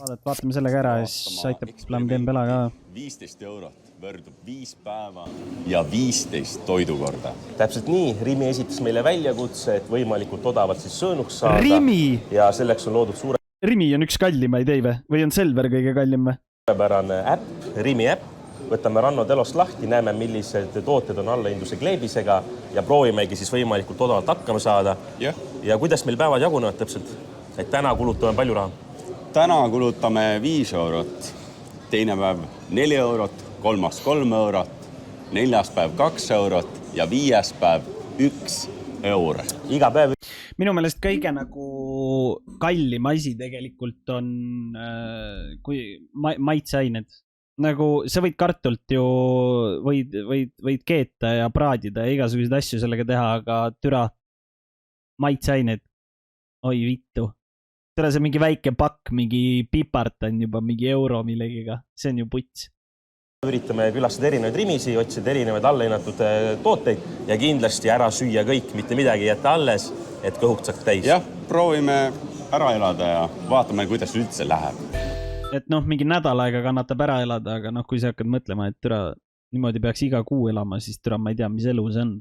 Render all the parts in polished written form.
Vaatame sellega ära ja siis aitab Dembela ka. 15 eurot võrdub 5 päeva ja 15 toidukorda. Täpselt nii, Rimi esitas meile väljakutse, et võimalikult odavalt siis söönuks saada. Rimi! Ja selleks on loodud Rimi on üks kallimaid, ei või? Või on Selver kõige kallim või? Suurepärane äpp, Rimi äpp. Võtame Ranno telost lahti, näeme, millised tooted on allahindluse kleebisega ja proovimegi siis võimalikult odavalt hakkama saada. Ja kuidas meil päevad jagunevad täpselt? Et täna kulutame palju raha? Täna kulutame 5 eurot, teine päev 4 eurot, kolmas 3 eurot, neljas päev 2 eurot ja viies päev 1 eur. Iga päev. Minu meelest kõige nagu kallim asi tegelikult on maitseained. Nagu sa võid kartult ju, võid keeta ja praadida ja igasuguseid asju sellega teha, aga türa maitseained. Oi vittu. Türa see mingi väike pakk, mingi pipart on juba mingi euro millegiga. See on ju puts. Üritame külastada erinevaid rimisi, otsida erinevaid allahinnatud tooteid ja kindlasti ära süüa kõik, mitte midagi jätta alles, et kõhukt saaks täis. Jah, proovime ära elada ja vaatame, kuidas üldse läheb. Et mingi nädal aega kannatab ära elada, aga kui sa hakkad mõtlema, et türa niimoodi peaks iga kuu elama, siis türa ma ei tea, mis elu see on.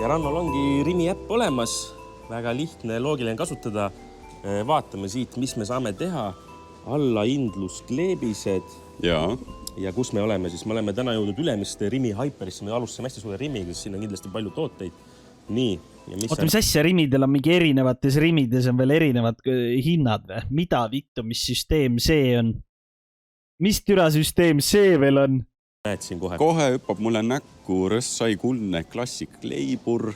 Ja Rannol ongi Rimi äpp olemas, väga lihtne ja loogiline kasutada. Vaatame siit, mis me saame teha. Allahindluskleebised ja kus me oleme, siis me oleme täna jõudnud ülemiste Rimi Hyperisse, me alustasime hästi suure Rimiga, siin on kindlasti palju tooteid. Nii. Oota, mis asja Rimidel on mingi erinevates Rimides on veel erinevad hinnad või? Mida vittu, mis süsteem see on? Mis türa süsteem see veel on? Näed siin kohe. Kohe hüppab mulle näkku Rõssai kuldne klassik leibur,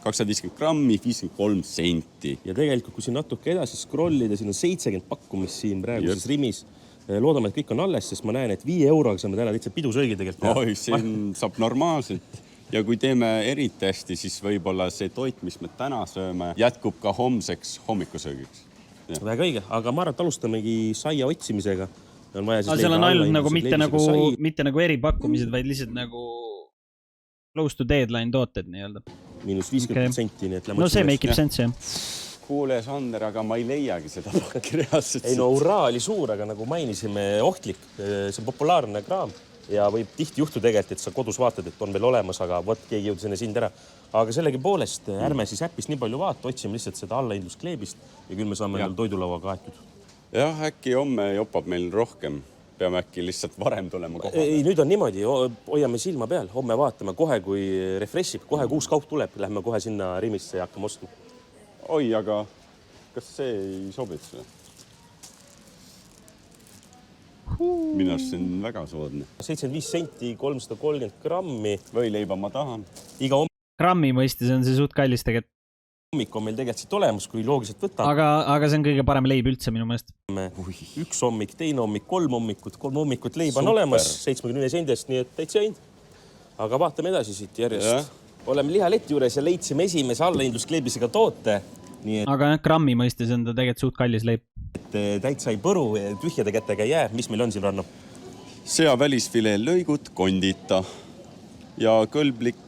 250 grammi, 53 senti. Ja tegelikult, kui siin natuke edasi scrollida, siin on 70 pakkumist siin praeguses Rimis. Loodame, et kõik on alles, sest ma näen, et 5 euroga saame täna lihtsalt pidusöögi tegelikult. Oi, siin saab normaalselt. Ja kui teeme eriti hästi, siis võib-olla see toit, mis me täna sööme, jätkub ka homseks hommikusöögiks. Väga õige, aga ma arvan, et alustamegi saia otsimisega. Seal on ainult mitte nagu eripakkumised, vaid lihtsalt nagu close to deadline tooted nii-öelda. Miinus 50%. No see make ib sense, jah. Kuule, Sander, aga ma ei leiagi seda pakki reaalselt. Ei no hurraa oli suur, aga nagu mainisime, ohtlik. See on populaarne kraam ja võib tihti juhtu tegelikult, et sa kodus vaatad, et on veel olemas, aga võt keegi jõudis enne sind ära. Aga sellegi poolest ärme siis äppist nii palju vaata, otsime lihtsalt seda allahindluskleebist ja küll me saame toidulaua kaetud. Jah, äkki homme jopab meil rohkem. Peame äkki lihtsalt varem tulema kohe. Ei, nüüd on niimoodi, hoiame silma peal, homme vaatame kohe, kui refreshib, kohe uus kaup tuleb, lähme kohe sinna Rimisse ja hakkame ostma. Oi, aga kas see ei sobits või? Minu arust see on väga soodne. 75 senti, 330 grammi. Või leiba ma tahan. Grammi mõistes on see suht kallis tegelikult. Hommik on meil tegelikult siit olemas, kui loogiliselt võtta. Aga see on kõige parem leib üldse minu meelest. Üks hommik, teine hommik, 3 hommikut leib on olemas 70 sendest, nii et täitsa hind. Aga vaatame edasi siit järjest. Oleme lihaleti juures ja leidsime esimese allahindluskleebisega toote. Aga grammi mõistes on ta tegelikult suht kallis leib. Et täitsa ei põru, tühjade kätega ei jää. Mis meil on siin, Ranno? Sea välisfilee lõigud, kondita ja kõlblik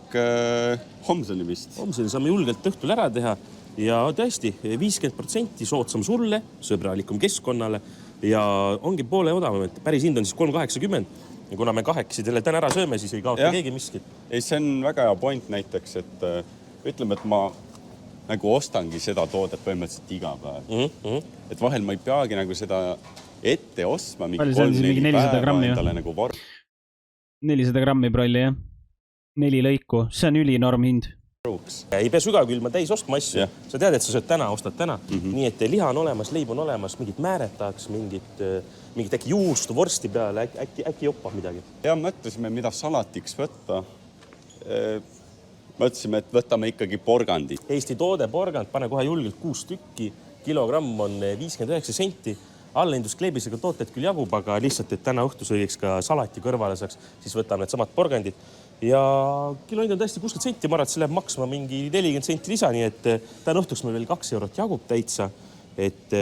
homseni vist. Homseni saame julgelt õhtul ära teha ja tõesti 50% soodsam sulle, sõbralikum keskkonnale ja ongi poole odavam, et päris hind on siis 3,80 ja kuna me kahekesi selle täna ära sööme, siis ei kaota keegi miski. Ei, see on väga hea point näiteks, et ütleme, et ma nagu ostangi seda toodet põhimõtteliselt iga päev. Et vahel ma ei peagi nagu seda ette ostma mingi 3-4 päeva endale nagu 400 grammi prolli, jah. 4 lõiku, see on ülinorm hind. Ei pea sügavkülma täis ostma asju. Sa tead, et sa sööd täna, ostad täna. Nii et liha on olemas, leib on olemas, mingit määret tahaks, mingit äkki juustu, vorsti peale, äkki joppa midagi. Ja mõtlesime, mida salatiks võtta. Mõtlesime, et võtame ikkagi porgandi. Eesti toode porgand, pane kohe julgelt 6 tükki, kilogramm on 59 senti. Allahindluskleebisega tooted küll jagub, aga lihtsalt, et täna õhtusöögiks ka salati kõrvale saaks, siis võtame need samad porgandid. Ja kilohind on tõesti 60 senti, ma arvan, et see läheb maksma mingi 40 senti lisa, nii et täna õhtuks meil veel 2 eurot jagub täitsa, et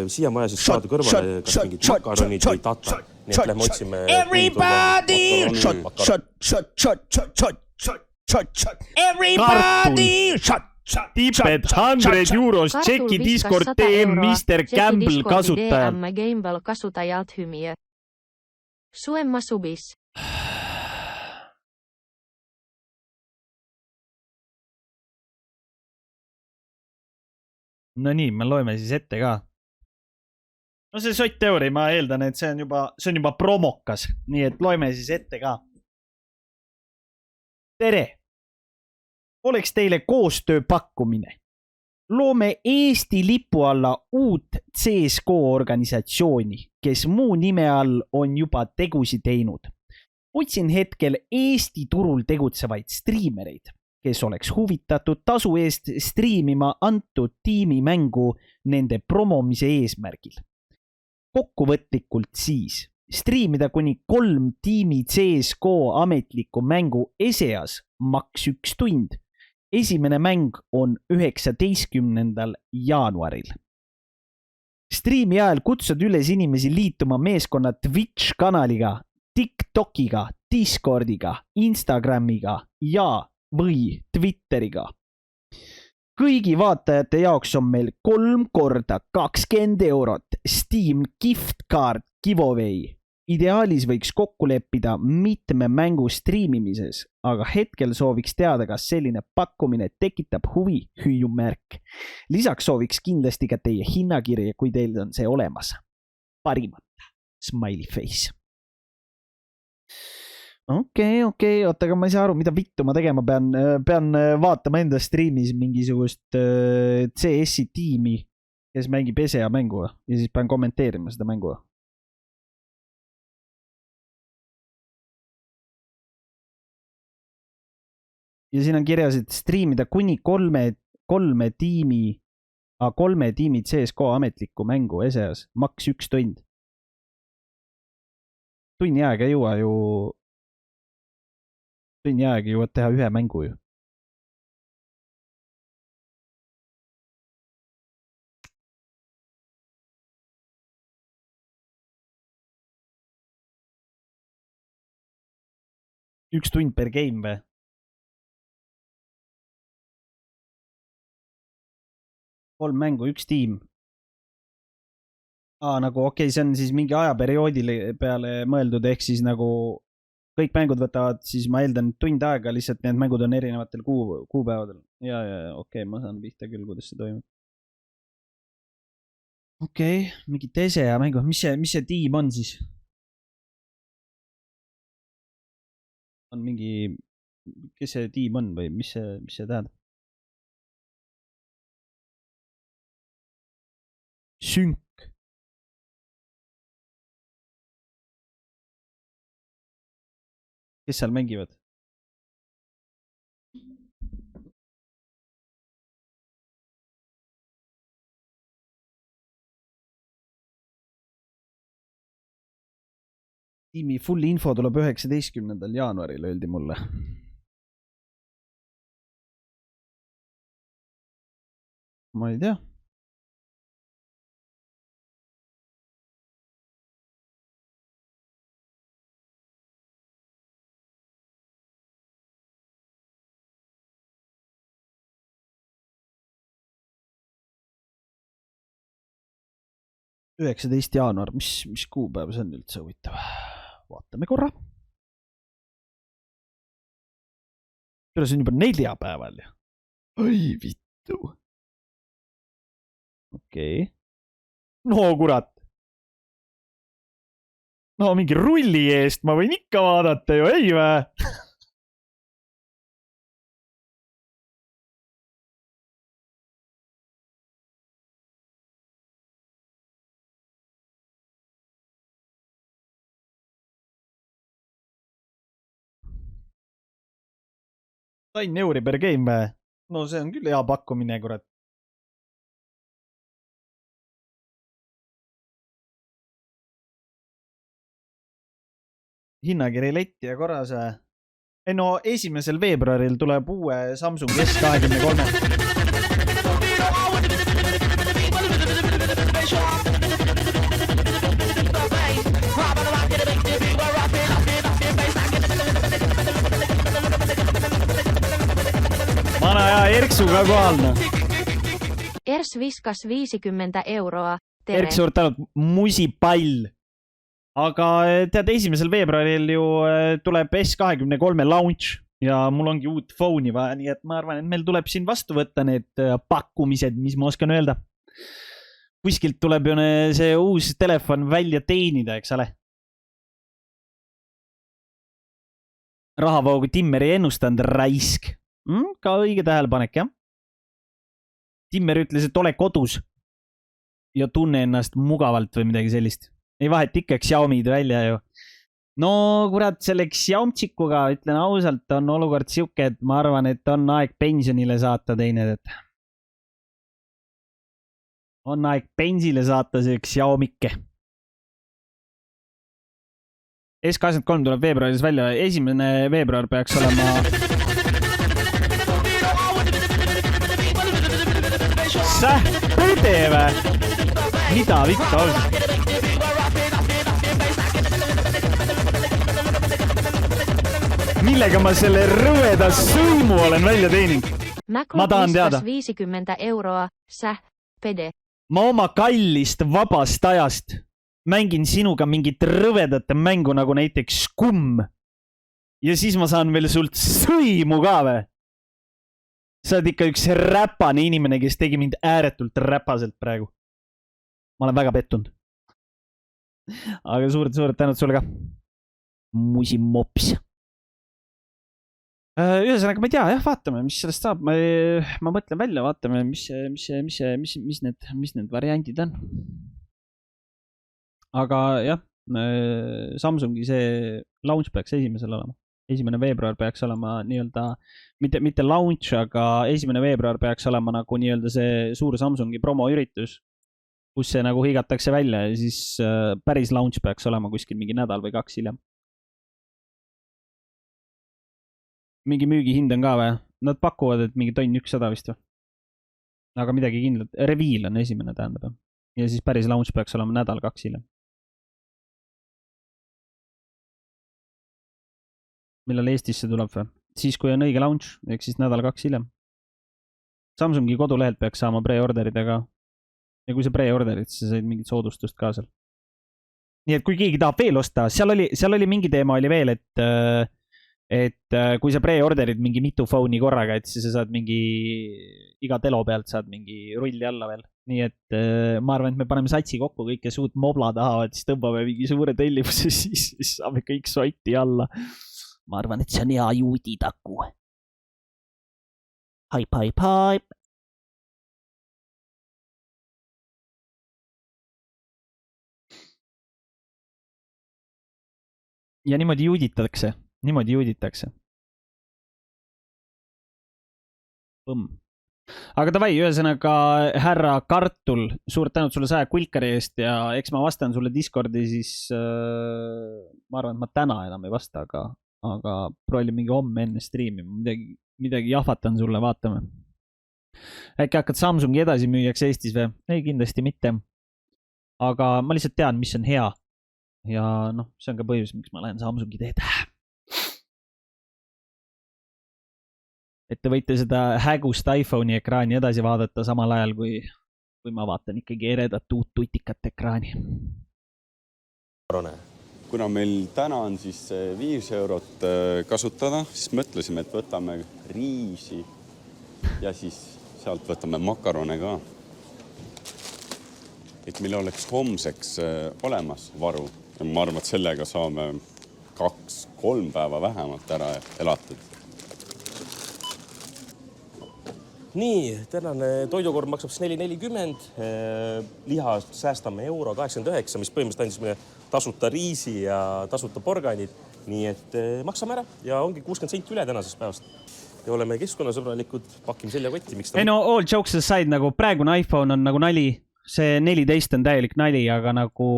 siia maja siis saada kõrvale kas mingid makaronid või tata. Nii et lähme otsime... Everybody! Shut! Everybody! Shut! Tipped 100 euros, tšeki Discord TM Mr. Campbell kasutajal. Gameball kasutajalt hymiö. Suemma subis. No nii, me loeme siis ette ka. No see sott-teori, ma eeldan, et see on juba promokas. Nii et loeme siis ette ka. Tere! Oleks teile koostöö pakkumine. Loome Eesti lipu alla uut CSGO organisatsiooni, kes muu nime all on juba tegusi teinud. Otsin hetkel Eesti turul tegutsevaid striimereid, kes oleks huvitatud tasu eest striimima antud tiimi mängu nende promomise eesmärgil. Kokkuvõtlikult siis striimida kuni 3 tiimi CSGO ametliku mängu ESEAS maks 1 tund. Esimene mäng on 19. jaanuaril. Striimi ajal kutsud üles inimesi liituma meeskonna Twitch kanaliga, TikTokiga, Discordiga, Instagramiga ja või Twitteriga. Kõigi vaatajate jaoks on meil 3 korda 20 eurot Steam gift card giveaway. Ideaalis võiks kokku leppida mitme mängu striimimises, aga hetkel sooviks teada, kas selline pakkumine tekitab huvi hüüumärk. Lisaks sooviks kindlasti ka teie hinnakirja, kui teil on see olemas. Parimat. Smiley face. Okei, oota, aga ma ei saa aru, mida vittu ma tegema pean. Pean vaatama enda striimis mingisugust CS-i tiimi, kes mängib ESEA mängu ja siis pean kommenteerima seda mängu. Ja siin on kirjas, et striimida kuni 3 tiimi CSGO ametlikku mängu ESEAS maks 1 tund. Tunni aega jõuad teha 1 mängu ju. Üks tund per game või? Kolm mängu, 1 tiim. Nagu okei, see on siis mingi ajaperioodile peale mõeldud, ehk siis nagu kõik mängud võtavad, siis ma eeldan tund aega, lihtsalt need mängud on erinevatel kuupäevadel. Ja, okei, ma saan pihta küll, kuidas see toimub. Okei, mingi ESEA mängu, mis see tiim on siis? On mingi, kes see tiim on või mis see tähendab? Sync. Kes seal mängivad? Tiimi full info tuleb 19. jaanuaril, öeldi mulle. Ma ei tea. jaanuar, mis kuupäev see on üldse huvitav? Vaatame korra. See on juba 4 päeval. Oi vittu. Okei. No kurat. No mingi rulli eest ma võin ikka vaadata ju, ei vä? Sain euri per game vä? No see on küll hea pakkumine, kurat. Hinnakiri letti ja korras vä? Ei no 1. veebruaril tuleb uue Samsung S23. Vana ja Erks Erksu ka kohal, noh. Ers viskas 50 €. Tere. Erks suurt tänud, musipall. Aga tead, 1. veebruaril ju tuleb S23 launch ja mul ongi uut phone'i vaja, nii et ma arvan, et meil tuleb siin vastu võtta need pakkumised, mis ma oskan öelda. Kuskilt tuleb ju see uus telefon välja teenida, eks ole. Rahavoogu Timmer ei ennustanud raisk. Ka õige tähelepanek, jah. Timmer ütles, et ole kodus ja tunne ennast mugavalt või midagi sellist. Ei vahet ikka Xiaomi'd välja ju. No kurat, selle Xiaomtsikuga, ütlen ausalt, on olukord siuke, et ma arvan, et on aeg pensionile saata teine. On aeg pensile saata see Xiaomike. S23 tuleb veebruaris välja. 1. veebruar peaks olema... Sähpede või? Mida vittu on? Millega ma selle rõveda sõimu olen välja teeninud? Ma tahan teada. 50 €. Sähpede. Ma oma kallist vabast ajast mängin sinuga mingit rõvedate mängu nagu näiteks Skumm. Ja siis ma saan veel sult sõimu ka või? Sa oled ikka üks räpane inimene, kes tegi mind ääretult räpaselt praegu. Ma olen väga pettunud. Aga suured tänud sulle ka. Musimops. Ühesõnaga, ma ei tea, jah, vaatame, mis sellest saab. Ma mõtlen välja, vaatame, mis need variandid on. Aga jah, Samsungi see launch peaks 1. olema. 1. veebruar peaks olema nii-öelda, mitte launch, aga 1. veebruar peaks olema nagu nii-öelda see suur Samsungi promoüritus, kus see nagu higatakse välja ja siis päris launch peaks olema kuskil mingi nädal või 2 hiljem. Mingi müügihind on ka või? Nad pakuvad, et mingi tonn 100 vist või? Aga midagi kindlat. Reveal on 1. tähendab. Ja siis päris launch peaks olema nädal 2 hiljem. Millal Eestisse tuleb või? Siis, kui on õige launch, ehk siis nädal 2 hiljem. Samsungi kodulehelt peaks saama pre-orderidega. Ja kui sa pre-orderid, siis sa said mingit soodustust ka seal. Nii et kui keegi tahab veel osta, seal oli mingi teema oli veel, et kui sa pre-orderid mingi mitu phone'i korraga, et siis sa saad mingi iga telo pealt saad mingi rulli alla veel. Nii et ma arvan, et me paneme satsi kokku kõik, kes uut mobla tahavad, siis tõmbame mingi suure tellimuse, siis saame kõik sotti alla. Ma arvan, et see on hea juuditaku. Haip. Ja niimoodi juuditakse. Põmm. Aga davai, ühesõnaga härra Kartul, suurt tänud sulle 100 kulkari eest ja eks ma vastan sulle Discordi, siis ma arvan, et ma täna enam ei vasta, aga proovin mingi homme enne striimi, midagi jahvatan sulle, vaatame. Äkki hakkad Samsungi edasi müüjaks Eestis või? Ei, kindlasti mitte. Aga ma lihtsalt tean, mis on hea. Ja noh, see on ka põhjus, miks ma lähen Samsungi teed. Et te võite seda hägust iPhone'i ekraani edasi vaadata samal ajal, kui ma vaatan ikkagi eredat uut tutikat ekraani. Kuna meil täna on siis 5 eurot kasutada, siis mõtlesime, et võtame riisi ja siis sealt võtame makarone ka. Et meil oleks homseks olemas varu. Ja ma arvan, et sellega saame 2-3 päeva vähemalt ära elatud. Nii, tänane toidukorv maksab 4,40, liha säästame €89, mis põhimõtteliselt andis meile tasuta riisi ja tasuta porganid. Nii et maksame ära ja ongi 60 senti üle tänasest päevast. Ja oleme keskkonnasõbralikud, pakime seljakotti. Ei no, all jokes aside, nagu praegune iPhone on nagu nali. See 14 on täielik nali, aga nagu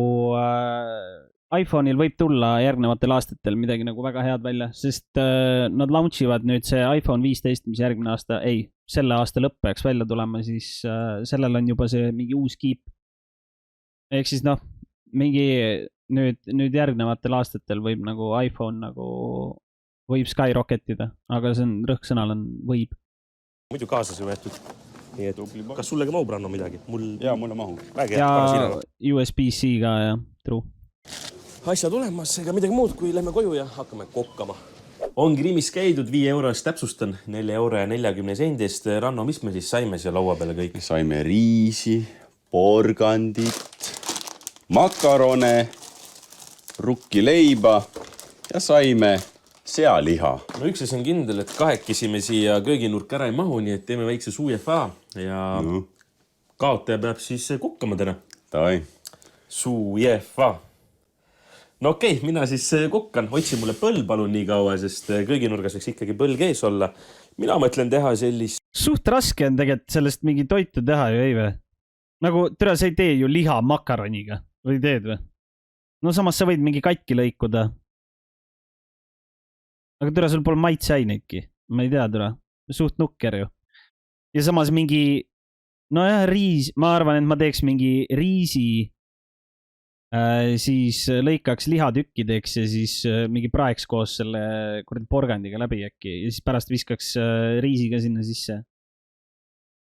iPhone'il võib tulla järgnevatel aastatel midagi nagu väga head välja, sest nad launchivad nüüd see iPhone 15, mis järgmine aasta, selle aasta lõpp peaks välja tulema, siis sellel on juba see mingi uus kiip. Ehk siis noh, mingi nüüd järgnevatel aastatel võib nagu iPhone nagu võib skyrocketida, aga see on rõhksõnal on võib. muidu kaasas ei võetud. Nii et kas sullega mahub, Ranno, midagi? Jaa, mulle mahub. Ja USB-C ka ja true. Asjad olemas, ega midagi muud, kui lähme koju ja hakkame kokkama. Ongi Rimis käidud 5 eurost, täpsustan 4 euro ja 40 sendist. Ranno, mis me siis saime siia laua peale kõik? Saime riisi, porgandit, makarone, rukkileiba ja saime sealiha. No üks asi on kindel, et kahekesi me siia kööginurk ära ei mahu, nii et teeme väikse suuefa ja kaotaja peab siis kukkama täna. Tai. Suuefa. No okei, mina siis kukkan. Otsi mulle põll palun nii kaua, sest kööginurgas võiks ikkagi põlg ees olla. Mina mõtlen teha sellist... Suht raske on tegelikult sellest mingi toitu teha ju, ei või? Nagu, türa, sa ei tee ju liha makaroniga. Või teed või? No samas sa võid mingi katki lõikuda. Aga türa, sul pole maitseaineidki. Ma ei tea, türa. Suht nukker ju. Ja samas mingi... No jah, riis... Ma arvan, et ma teeks mingi riisi... siis lõikaks lihatükkideks ja siis mingi praeks koos selle porgandiga läbi äkki ja siis pärast viskaks riisiga sinna sisse.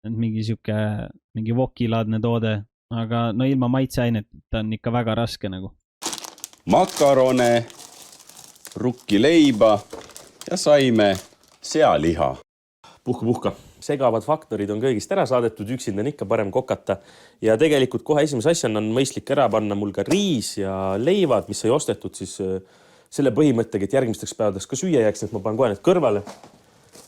Mingi siuke, mingi vokilaadne toode, aga no ilma maitseainet on ikka väga raske nagu. Makarone, rukkileiba ja saime sealiha. Puhka. Segavad faktorid on kõigist ära saadetud, üksinda on ikka parem kokata. Ja tegelikult kohe esimese asjana on mõistlik ära panna mul ka riis ja leivad, mis sai ostetud siis selle põhimõttega, et järgmisteks päevadeks ka süüa jääks, et ma panen kohe need kõrvale,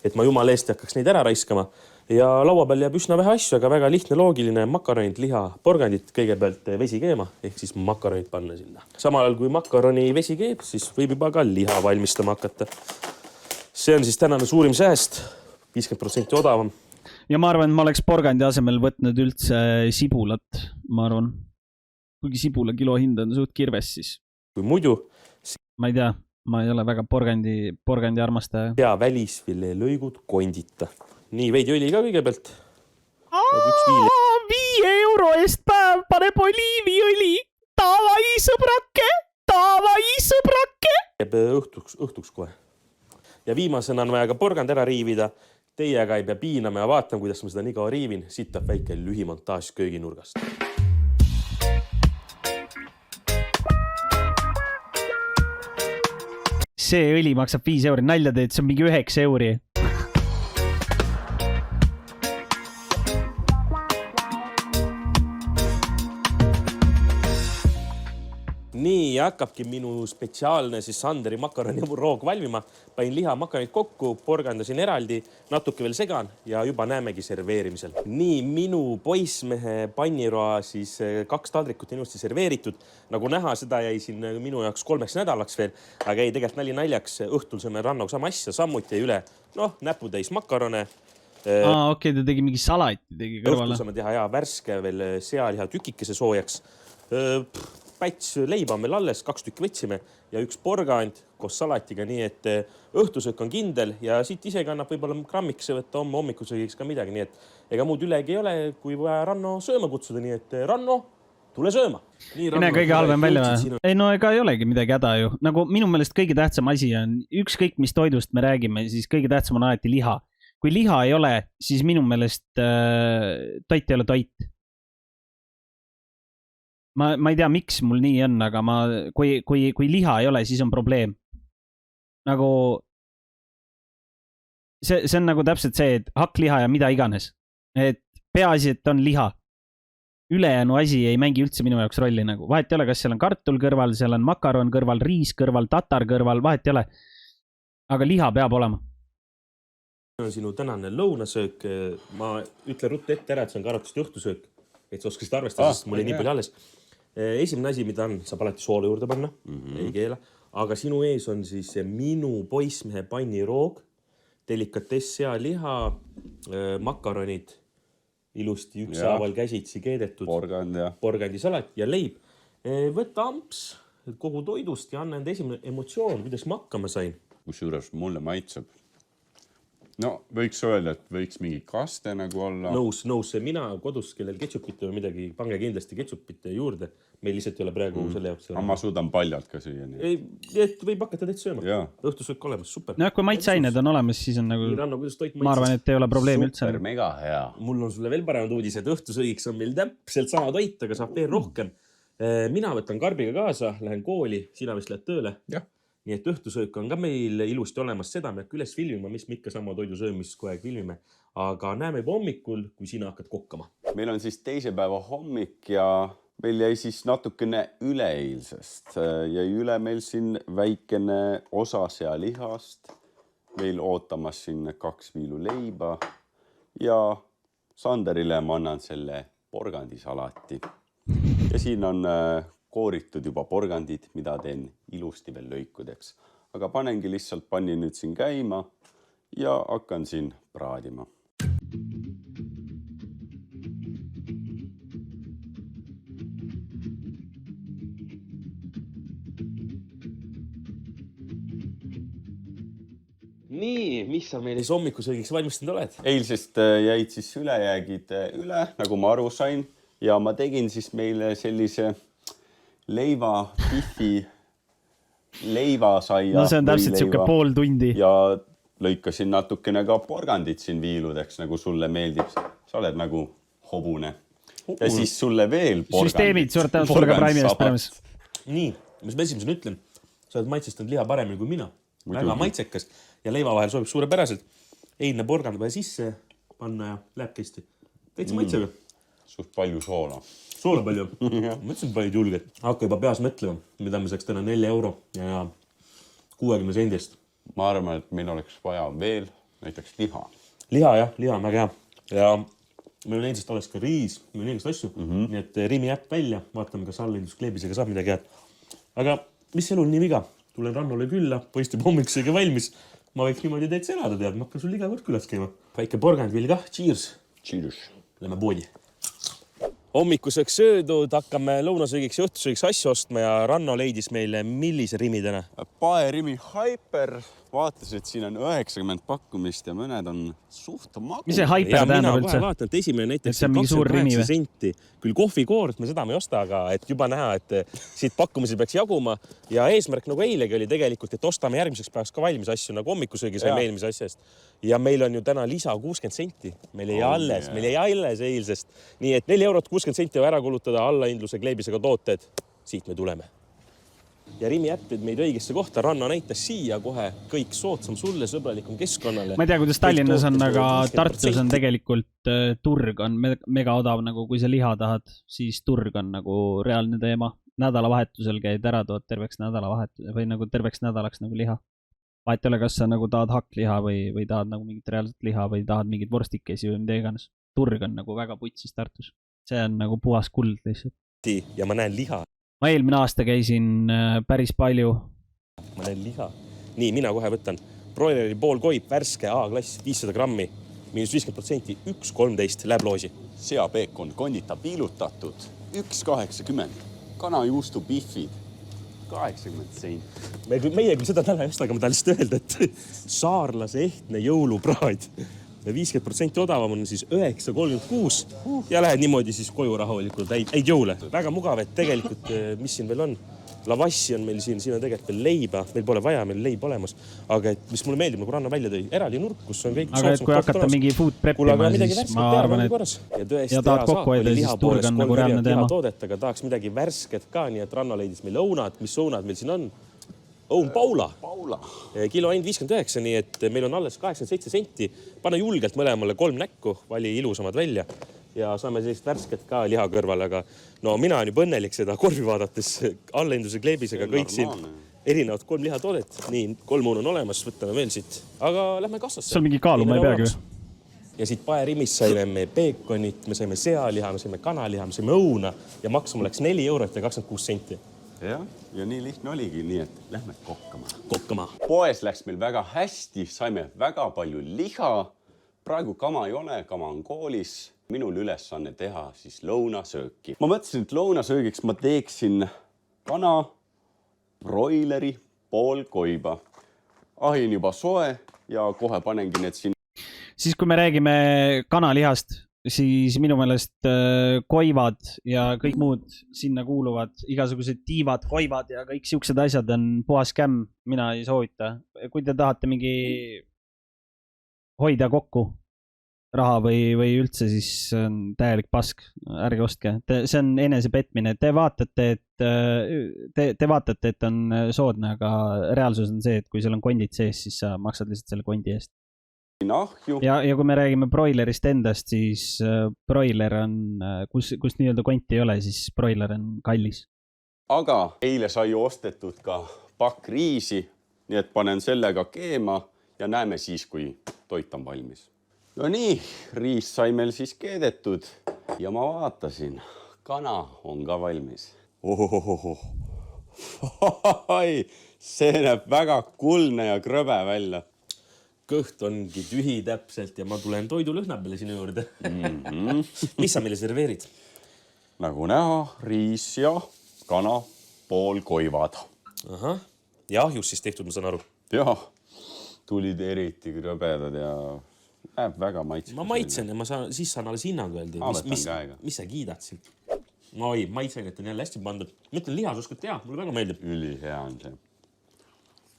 et ma jumala eest hakkaks neid ära raiskama. Ja laua peal jääb üsna vähe asju, aga väga lihtne, loogiline makaronid, liha, porgandit, kõigepealt vesi keema, ehk siis makaronid panna sinna. Samal ajal kui makaroni vesi keeb, siis võib juba ka liha valmistama hakata. See on siis tänane suurim sääst. 50% odavam. Ja ma arvan, et ma oleks porgandi asemel võtnud üldse sibulat, ma arvan. Kuigi sibula kilo hind on suht kirves siis. Kui muidu... Ma ei tea, ma ei ole väga porgandi armastaja. Ja välisfilee lõigud kondita. Nii, veidi õli ka kõigepealt. 5 euro eest päev paneb oliiviõli. Tavai sõbrake. Jääb õhtuks kohe. Ja viimasena on vaja ka porgand ära riivida. Teiega ei pea piinama ja vaatan, kuidas ma seda nii kaua riivin. Siit on väike lühimontaaž kööginurgast. See õli maksab 5 euri. Nalja teed, see on mingi 9 euri. Nii hakkabki minu spetsiaalne siis Sanderi makaroni roog valmima. Pain liha makaronid kokku, porgandasin eraldi, natuke veel segan ja juba näemegi serveerimisel. Nii minu poissmehe panniroa siis 2 taldrikut ilusti serveeritud. Nagu näha, seda jäi siin minu jaoks 3 nädalaks veel, aga ei tegelikult naljaks. Õhtul sõime Rannoga sama asja, sammuti üle. Noh, näputäis makarone. Okei, ta tegi mingi salati tegi kõrvale. Õhtul saame teha värske veel sealiha tükikese soojaks. Päts leiba on meil alles, 2 tükki võtsime ja 1 porgand koos salatiga, nii et õhtusöök on kindel ja siit ise kannab võib-olla grammikese võtta hommikusöögiks ka midagi, nii et ega muud ülegi ei ole, kui vaja Ranno sööma kutsuda, nii et Ranno, tule sööma. Mine kõige halvem välja või? Ei, no ega ei olegi midagi häda ju. Nagu minu meelest kõige tähtsam asi on, ükskõik mis toidust me räägime, siis kõige tähtsam on alati liha. Kui liha ei ole, siis minu meelest toit ei ole toit. Ma ei tea, miks mul nii on, aga kui liha ei ole, siis on probleem. Nagu, see on nagu täpselt see, et hakkliha ja mida iganes. Et peaasi, et on liha. Ülejäänu asi ei mängi üldse minu jaoks rolli. Nagu. Vahet ei ole, kas seal on kartul kõrval, seal on makaron kõrval, riis kõrval, tatar kõrval, vahet ei ole. Aga liha peab olema. On sinu tänane lõunasöök. Ma ütlen ruttu ette ära, et see on karatuste õhtusöök. Et sa oskasid arvestada, sest mul ei nii palju alles. Esimene asi, mida on, saab alati soola juurde panna, ei keela. Aga sinu ees on siis minu poissmehe panniroog, delikatess sealiha, makaronid, ilusti ükshaaval käsitsi keedetud, porgandisalat ja leib. Võta amps kogu toidust ja anna enda esimene emotsioon, kuidas ma hakkama sain. Kusjuures mulle maitseb No võiks öelda, et võiks mingi kaste nagu olla. Nõus. Mina kodus, kellel ketšupit või midagi, pange kindlasti ketšupit juurde. Meil lihtsalt ei ole praegu selle jaoks. Aga ma suudan paljalt ka süüa. Et võib hakata täitsa sööma. Jaa. Õhtusöök olemas, super. No kui maitseained on olemas, siis on nagu, Ranno, kuidas toit ma arvan, et ei ole probleemi üldse. Super, mega hea. Mul on sulle veel paremad uudised. Õhtusöögiks on meil täpselt sama toit, aga saab veel rohkem. Mina võtan karbiga kaasa, lähen kooli, sina vist lähed tööle. Jah. Nii et õhtusöök on ka meil ilusti olemas. Seda me üles filmima, mis me ikka sama toidu söömises kogu aeg filmime. Aga näeme juba hommikul, kui sina hakkad kokkama. Meil on siis teise päeva hommik ja meil jäi siis natukene üleeilsest. Jäi üle meil siin väikene osa sealihast. Meil ootamas siin 2 viilu leiba ja Sanderile ma annan selle porgandisalati. Ja siin on kooritud juba porgandid, mida teen ilusti veel lõikudeks. Aga panengi lihtsalt panni nüüd siin käima ja hakkan siin praadima. Nii, mis sa meile siis hommikusöögiks valmistanud oled? Eilsest jäid siis ülejäägid üle, nagu ma aru sain. Ja ma tegin siis meile sellise leivasaia. No see on täpselt siuke pool tundi. Ja lõikasin natukene ka porgandit siin viiludeks, nagu sulle meeldib. Sa oled nagu hobune. Ja siis sulle veel porgandit. Süsteemid, suurt tänud sulle ka Prime eest paremas. Nii, mis ma esimesena ütlen, sa oled maitsestanud liha paremini kui mina. Väga maitsekas ja leiva vahel sobib suurepäraselt. Eilne porgand vaja sisse panna ja läheb kesti. Täitsa maitsega. Suht palju soola. Soola palju? Ma ütlesin palju julged. Hakka juba peas mõtlema, mida me saaks täna 4 euro ja 60 sendist. Ma arvan, et meil oleks vaja veel näiteks liha. Liha, jah. Liha on väga hea. Ja meil on endast oleks ka riis, meil on endast asju. Nii et Rimi äpp välja, vaatame, kas allhinduskleebisega saab midagi head. Aga mis elul nii viga? Tulen Rannole külla, poistub hommikusöögi valmis. Ma võiks niimoodi täitsa elada tead. Ma hakkan sul iga kord külas käima. Väike porgand veel kah. Cheers. Cheers. Lähme poodi. Hommikusööks söödud, hakkame lõunasöögiks ja õhtusöögiks asju ostma ja Ranno leidis meile millise Rimi täna? Pae Rimi Hyper. Vaatas, et siin on 90 pakkumist ja mõned on suht magu. Mis see Hyper tähendab üldse? Mina vaatan, et esimene näiteks 28 senti. Küll kohvikoort, me seda me ei osta, aga et juba näha, et siit pakkumisi peaks jaguma. Ja eesmärk nagu eilegi oli tegelikult, et ostame järgmiseks päevaks ka valmis asju, nagu hommikusöögi saime eelmise asjast. Ja meil on ju täna lisa 60 senti. Meil ei alles eilsest. Nii et 4 eurot 60 senti ära kulutada allahindluse kleebisega tooted. Siit me tuleme. Ja Rimi äppid meid õigesse kohta. Ranno näitas siia kohe kõik soodsam sulle, sõbralikum keskkonnale. Ma ei tea, kuidas Tallinnas on, aga Tartus on tegelikult turg on mega odav, nagu kui sa liha tahad, siis turg on nagu reaalne teema. Nädalavahetusel käid ära, tood terveks nädalavahetusel või nagu terveks nädalaks nagu liha. Vahet ei ole, kas sa nagu tahad hakkliha või tahad nagu mingit reaalset liha või tahad mingit vorstikesi või mida iganes. Turg on nagu väga putsis Tartus. See on nagu puhas kuld lihtsalt. Ja ma näen liha. Ma eelmine aasta käisin päris palju. Ma näen liha. Nii, mina kohe võtan. Broileri pool koip, värske A-klass, 500 grammi, -50%, 1,13 läheb loosi. Seapeekon kondita viilutatud, 1,80. Kanajuustu pihvid, 80 senti. Meie küll seda täna ei osta, aga ma tahan lihtsalt öelda, et saarlase ehtne jõulupraad. 50% odavam on siis 9,36 ja lähed niimoodi siis koju rahulikult häid jõule. Väga mugav, et tegelikult, mis siin veel on? Lavassi on meil siin on tegelikult veel leiba. Meil pole vaja, meil leib olemas. Aga et, mis mulle meeldib, nagu Ranno välja tõi, eraldi nurk, kus on kõik aga et kui hakata mingi food preppima, siis ma arvan, et ja tahad kokku hoida, siis turg on nagu reaalne teema. Aga tahaks midagi värsket ka, nii et Ranno leidis meil õunad. Mis õunad meil siin on? Õun Paula. Kilo ainult 59, nii et meil on alles 87 senti. Pane julgelt mõlemale 3 näkku, vali ilusamad välja ja saame sellist värsket ka liha kõrval, aga no mina on juba õnnelik seda korvi vaadates allahindluse kleebisega kõik siin erinevad 3 lihatoodet. Nii, 3 on olemas, võtame veel siit, aga lähme kassasse. See on mingi kaaluma ei peagi. Ja siit Pae Rimist saime me peekonit, me saime sealiha, me saime kanaliha, me saime õuna ja maksum oleks 4 eurot ja 26 senti. Ja nii lihtne oligi, nii et lähme kokkama. Poes läks meil väga hästi, saime väga palju liha. Praegu kama ei ole, kama on koolis. Minul ülesanne teha siis lõunasööki. Ma mõtlesin, et lõunasöögiks ma teeksin kana, broileri, pool koiba. Ahin juba soe ja kohe panengi need siin. siis kui me räägime kanalihast, siis minu meelest koivad ja kõik muud sinna kuuluvad, igasugused tiivad, koivad ja kõik siuksed asjad on puhas skämm, mina ei soovita. Kui te tahate mingi hoida kokku raha või üldse, siis on täielik pask, ärge ostke. See on enesepetmine. Te vaatate, et on soodne, aga reaalsus on see, et kui seal on kondid sees, siis sa maksad lihtsalt selle kondi eest. Ja kui me räägime broilerist endast, siis broiler on, kus nii-öelda konti ei ole, siis broiler on kallis. Aga eile sai ostetud ka pakk riisi, nii et panen sellega keema ja näeme siis, kui toit on valmis. No nii, riis sai meil siis keedetud ja ma vaatasin, kana on ka valmis. See näeb väga kuldne ja krõbe välja. Kõht ongi tühi täpselt ja ma tulen toidulõhna peale sinu juurde. Mis sa meile serveerid? Nagu näha, riis ja kana poolkoivad. Ahah. Ja ahjus siis tehtud, ma saan aru. Jah, tulid eriti krõbedad ja näeb väga maitsekas. Ma maitsen ja siis saan alles hinnangu öelda. Mis sa kiidad siin? Oi, maitsenet on jälle hästi pandud. Mõtlen lihas oskad teha, mulle väga meeldib. Üli hea on see.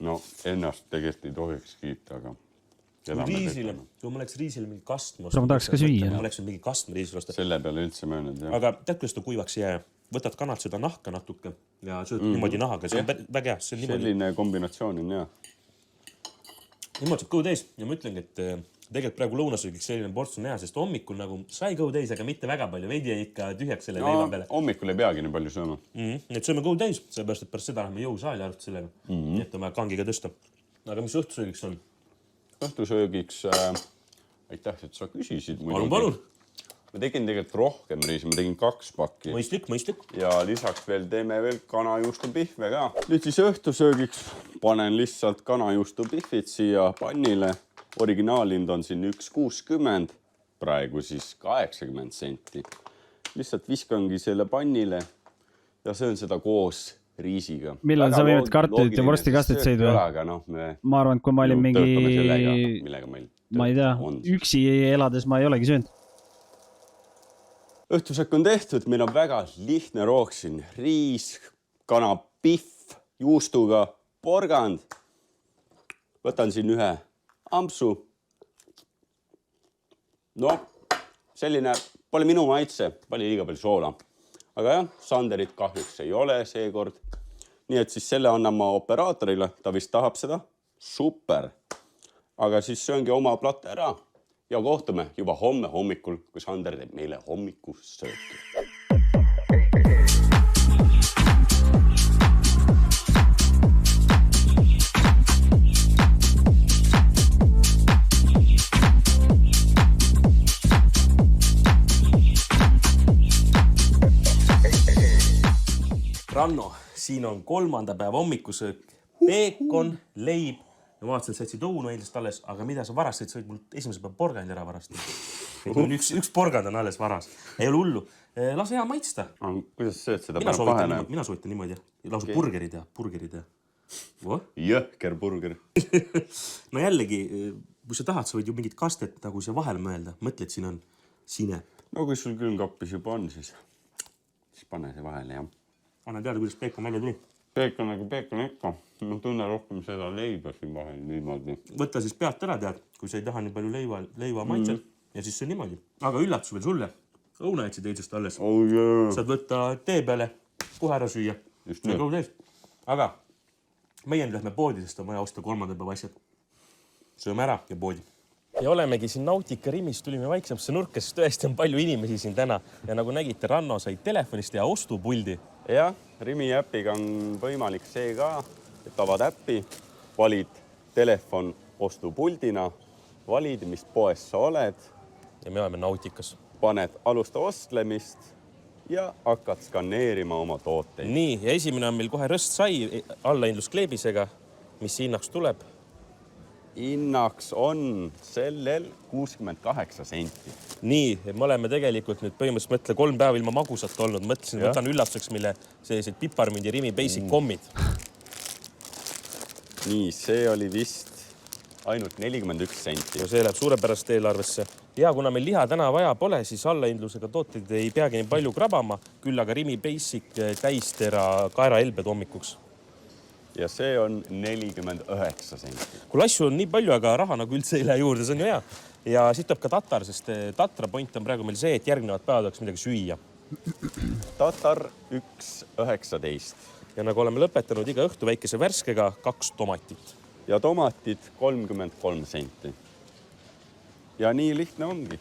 No ennast tegelikult ei tohiks kiita, aga... Kui ma oleks riisile mingi kastma... Ma tahaks ka süüa. Ma oleks mingi kastma riisile osta. Selle peale üldse möönud, jah. Aga tead, kuidas ta kuivaks jää? Võtad kanalt seda nahka natuke ja sööd niimoodi nahaga. See on väga hea. Selline kombinatsioon on, jah. Niimoodi saab kõhu täis ja ma ütlengi, et tegelikult praegu lõunasöögiks selline ports on hea, sest hommikul nagu sai kõhu täis, aga mitte väga palju. Veidi jäi ikka tühjaks selle leiva peale. Hommikul ei peagi nii palju sööma. Nüüd sööme kõhu täis, seepärast, et pärast seda läheme jõusaali arvut sellega. Nii et on vaja kangiga tõsta. Aga mis õhtusöögiks on? Õhtusöögiks, aitäh, et sa küsisid. Palun. Ma tegin tegelikult rohkem riisi, ma tegin 2 pakki. Mõistlik. Ja lisaks teeme veel kanajuustupihve ka. Nüüd siis õhtusöögiks panen lihtsalt kanajuustupihvid siia pannile. Originaalhind on siin 1,60, praegu siis 80 senti. Lihtsalt viskangi selle pannile ja söön seda koos riisiga. Millal sa viimati kartulit ja vorstikastet sõid või? Ma arvan, et kui ma olin mingi... Ma ei tea, üksi elades ma ei olegi söönud. Õhtusöök on tehtud, meil on väga lihtne roog siin. Riis, kanapihv, juustuga, porgand. Võtan siin ühe ampsu. No, selline, pole minu maitse, palju liiga palju soola. Aga jah, Sanderit kahjuks ei ole seekord. Nii et siis selle annan ma operaatorile, ta vist tahab seda. Super. Aga siis sööngi oma platte ära ja kohtume juba homme hommikul, kui Sander teeb meile hommikusööki. Ranno, siin on 3. päeva hommikusöök. Peekon, leib. Ja ma vaatasin, et sätsid õunu eilest alles, aga mida sa varastasid, sa võid mul esimese päeva porgand ära varastada. Üks porgand on alles varas. Ei ole hullu. Lase hea maitsta. Kuidas sööd seda päeva pahele? Mina soovitan niimoodi. Lausa burgerid ja. Jõhker burger. No jällegi, kui sa tahad, sa võid ju mingit kastet nagu see vahel mõelda. Mõtled, siin on sinep. No kui sul külmkappis juba on, siis pane see vahele, jah. Anna teada, kuidas peekon välja tuli. Peekon nagu peekon ikka. Ma tunnen rohkem seda leiba siin vahel niimoodi. Võta siis pealt ära tead, kui sa ei taha nii palju leiva maitset ja siis see on niimoodi. Aga üllatus veel sulle. Õuna jätsid eilsest alles. Saad võtta tee peale, kohe ära süüa. Just nii. Aga meie nüüd lähme poodi, sest on vaja osta 3. päeva asjad. Sööme ära ja poodi. Ja olemegi siin Nautika Rimis, tulime vaiksemasse nurka, sest tõesti on palju inimesi siin täna. Ja nagu nägite, Ranno sai telefonist ja ostupuldi. Jah, Rimi äpiga on võimalik see ka, et avad äppi, valid telefon ostupuldina, valid, mis poes sa oled. Ja me oleme Nautikas. Paned alusta ostlemist ja hakkad skaneerima oma tooteid. Nii, ja esimene on meil kohe röst sai allahindluskleebisega, mis hinnaks tuleb. Hinnaks on sellel 68 senti. Nii, me oleme tegelikult nüüd põhimõtteliselt mõtle 3 päeva ilma magusat olnud. Mõtlesin, võtan üllatuseks, mille sellised piparmündi Rimi basic kommid. Nii, see oli vist ainult 41 senti. No see läheb suurepärast eelarvesse. Ja kuna meil liha täna vaja pole, siis allahindlusega tooteid ei peagi nii palju krabama, küll aga Rimi Basic täistera kaeraelbed hommikuks. Ja see on 49 senti. Kui asju on nii palju, aga raha nagu üldse ei lähe juurde, see on ju hea. Ja siit tuleb ka Tatar, sest Tatra point on praegu meil see, et järgnevad päevad oleks midagi süüa. Tatar 1,19. Ja nagu oleme lõpetanud iga õhtu väikese värskega 2 tomatit. Ja tomatid 33 senti. Ja nii lihtne ongi.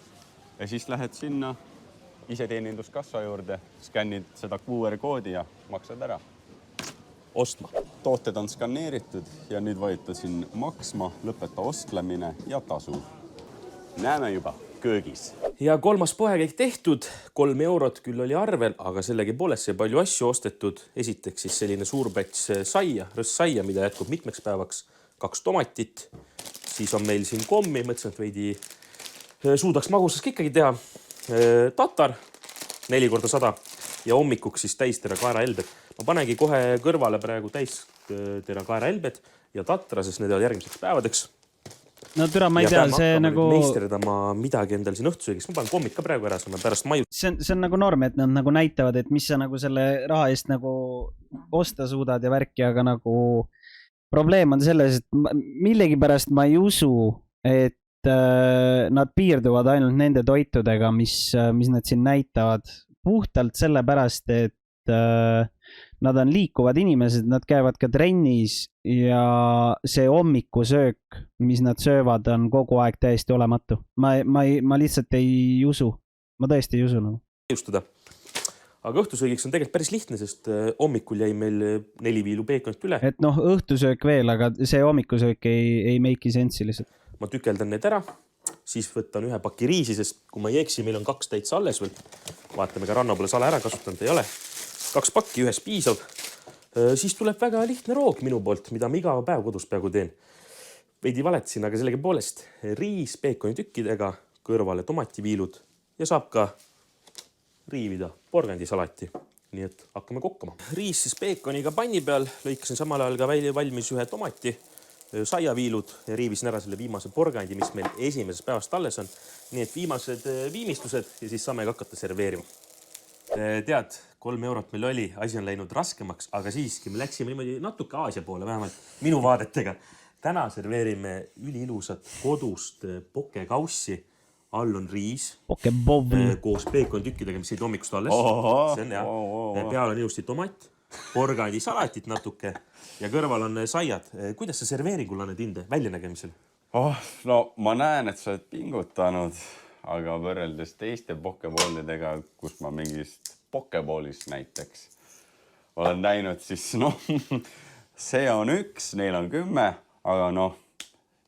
Ja siis lähed sinna iseteeninduskassa juurde, skännid seda QR-koodi ja maksad ära. Ostma. Tooted on skanneeritud ja nüüd vajutad siin maksma, lõpeta ostlemine ja tasu. Näeme juba köögis. Ja 3. poekäik tehtud, 3 eurot küll oli arvel, aga sellegi poolest see palju asju ostetud. Esiteks siis selline suur päts saia, rõssaia, mida jätkub mitmeks päevaks, 2 tomatit. Siis on meil siin kommi, mõtlesin, et veidi suudaks magusask ikkagi teha. Tatar, 4x100 ja hommikuks siis täistera kaeraelbed. Ma panegi kohe kõrvale praegu täistera kaeraelbed ja Tatra, sest need on järgmiseks päevadeks. No türa, ma ei tea, see nagu... Meisterdama midagi endal siin õhtusöögiks. Ma panen kommid ka praegu ära, saame pärast maju. See on nagu norm, et nad nagu näitavad, et mis sa nagu selle raha eest nagu osta suudad ja värki, aga nagu probleem on selles, et millegipärast ma ei usu, et nad piirduvad ainult nende toitudega, mis nad siin näitavad. Puhtalt sellepärast, et nad on liikuvad inimesed, nad käivad ka trennis ja see hommikusöök, mis nad söövad, on kogu aeg täiesti olematu. Ma lihtsalt ei usu. Ma tõesti ei usu. Justada. Aga õhtusöögiks on tegelikult päris lihtne, sest hommikul jäi meil 4 viilu peekonit üle. Et noh, õhtusöök veel, aga see hommikusöök ei make'i sensi lihtsalt. Ma tükeldan need ära, siis võtan 1 paki riisi, sest kui ma ei eksi, meil on 2 täitsa alles veel. Vaatame ka ranna pole sala ära kasutanud, ei ole. 2 pakki, 1 piisav. Siis tuleb väga lihtne roog minu poolt, mida ma iga päev kodus peaaegu teen. Veidi valetasin, aga sellegi poolest riis peekoni tükkidega, kõrvale tomativiilud ja saab ka riivida porgandisalati. Nii et hakkame kokkama. Riis siis peekoniga panni peal, lõikasin samal ajal ka valmis 1 tomati, saiaviilud ja riivisin ära selle viimase porgandi, mis meil esimesest päevast alles on. Nii et viimased viimistlused ja siis saame hakata serveerima. Tead, 3 eurot meil oli, asi on läinud raskemaks, aga siiski me läksime niimoodi natuke Aasia poole, vähemalt minu vaadetega. Täna serveerime üliilusat kodust pokekaussi. All on riis koos peekontükkidega, mis jäid hommikust alles. See on hea. Peal on ilusti tomat, porgandisalatit natuke ja kõrval on saiad. Kuidas sa serveeringul annad hinde väljanägemisel? No ma näen, et sa oled pingutanud, aga võrreldes teiste pokeboolidega, kus ma mingist pokebolist näiteks olen näinud, siis see on 1, neil on 10, aga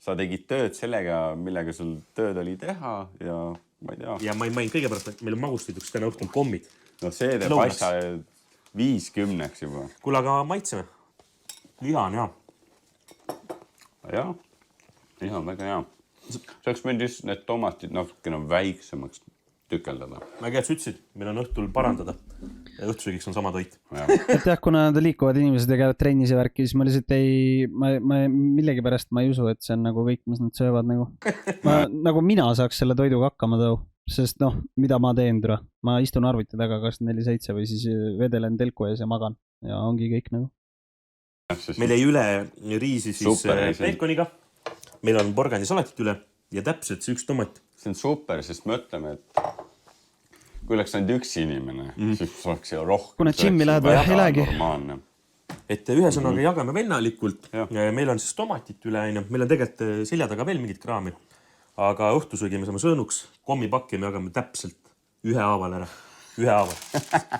sa tegid tööd sellega, millega sul tööd oli teha ja ma ei tea. Ja ma ei main kõigepärast, et meil on magustituks täna õhtul kommid. No see teeb asja 50 juba. Kuule, aga maitseme. Liha on hea. Jah, liha on väga hea. See oleks mõndis need tomatid natukene väiksemaks tükeldada. Ma ei käed sa ütlesid, meil on õhtul parandada. Õhtusöögiks on sama toit. Et jah, kuna nad liikuvad inimesed ja käivad trennis ja värki, siis ma lihtsalt millegipärast ma ei usu, et see on nagu kõik, mis nad söövad nagu. Nagu mina saaks selle toiduga hakkama tõu, sest mida ma teen türa. Ma istun arvuti taga 24/7 või siis vedelen telku ees ja magan ja ongi kõik nagu. Meil jäi üle riisi siis peekoniga. Meil on porgandisalatit üle ja täpselt see 1 tomat. See on super, sest me ütleme, et kui oleks ainult 1 inimene, siis oleks ju rohkem. Kuna Jimmy läheb või ei lähegi. Et ühesõnaga jagame vennalikult. Meil on siis tomatit üle, meil on tegelikult selja taga veel mingit kraami. Aga õhtusöögi me saame sõõnuks, kommipakki me jagame täpselt 1 haaval ära. 1 haaval.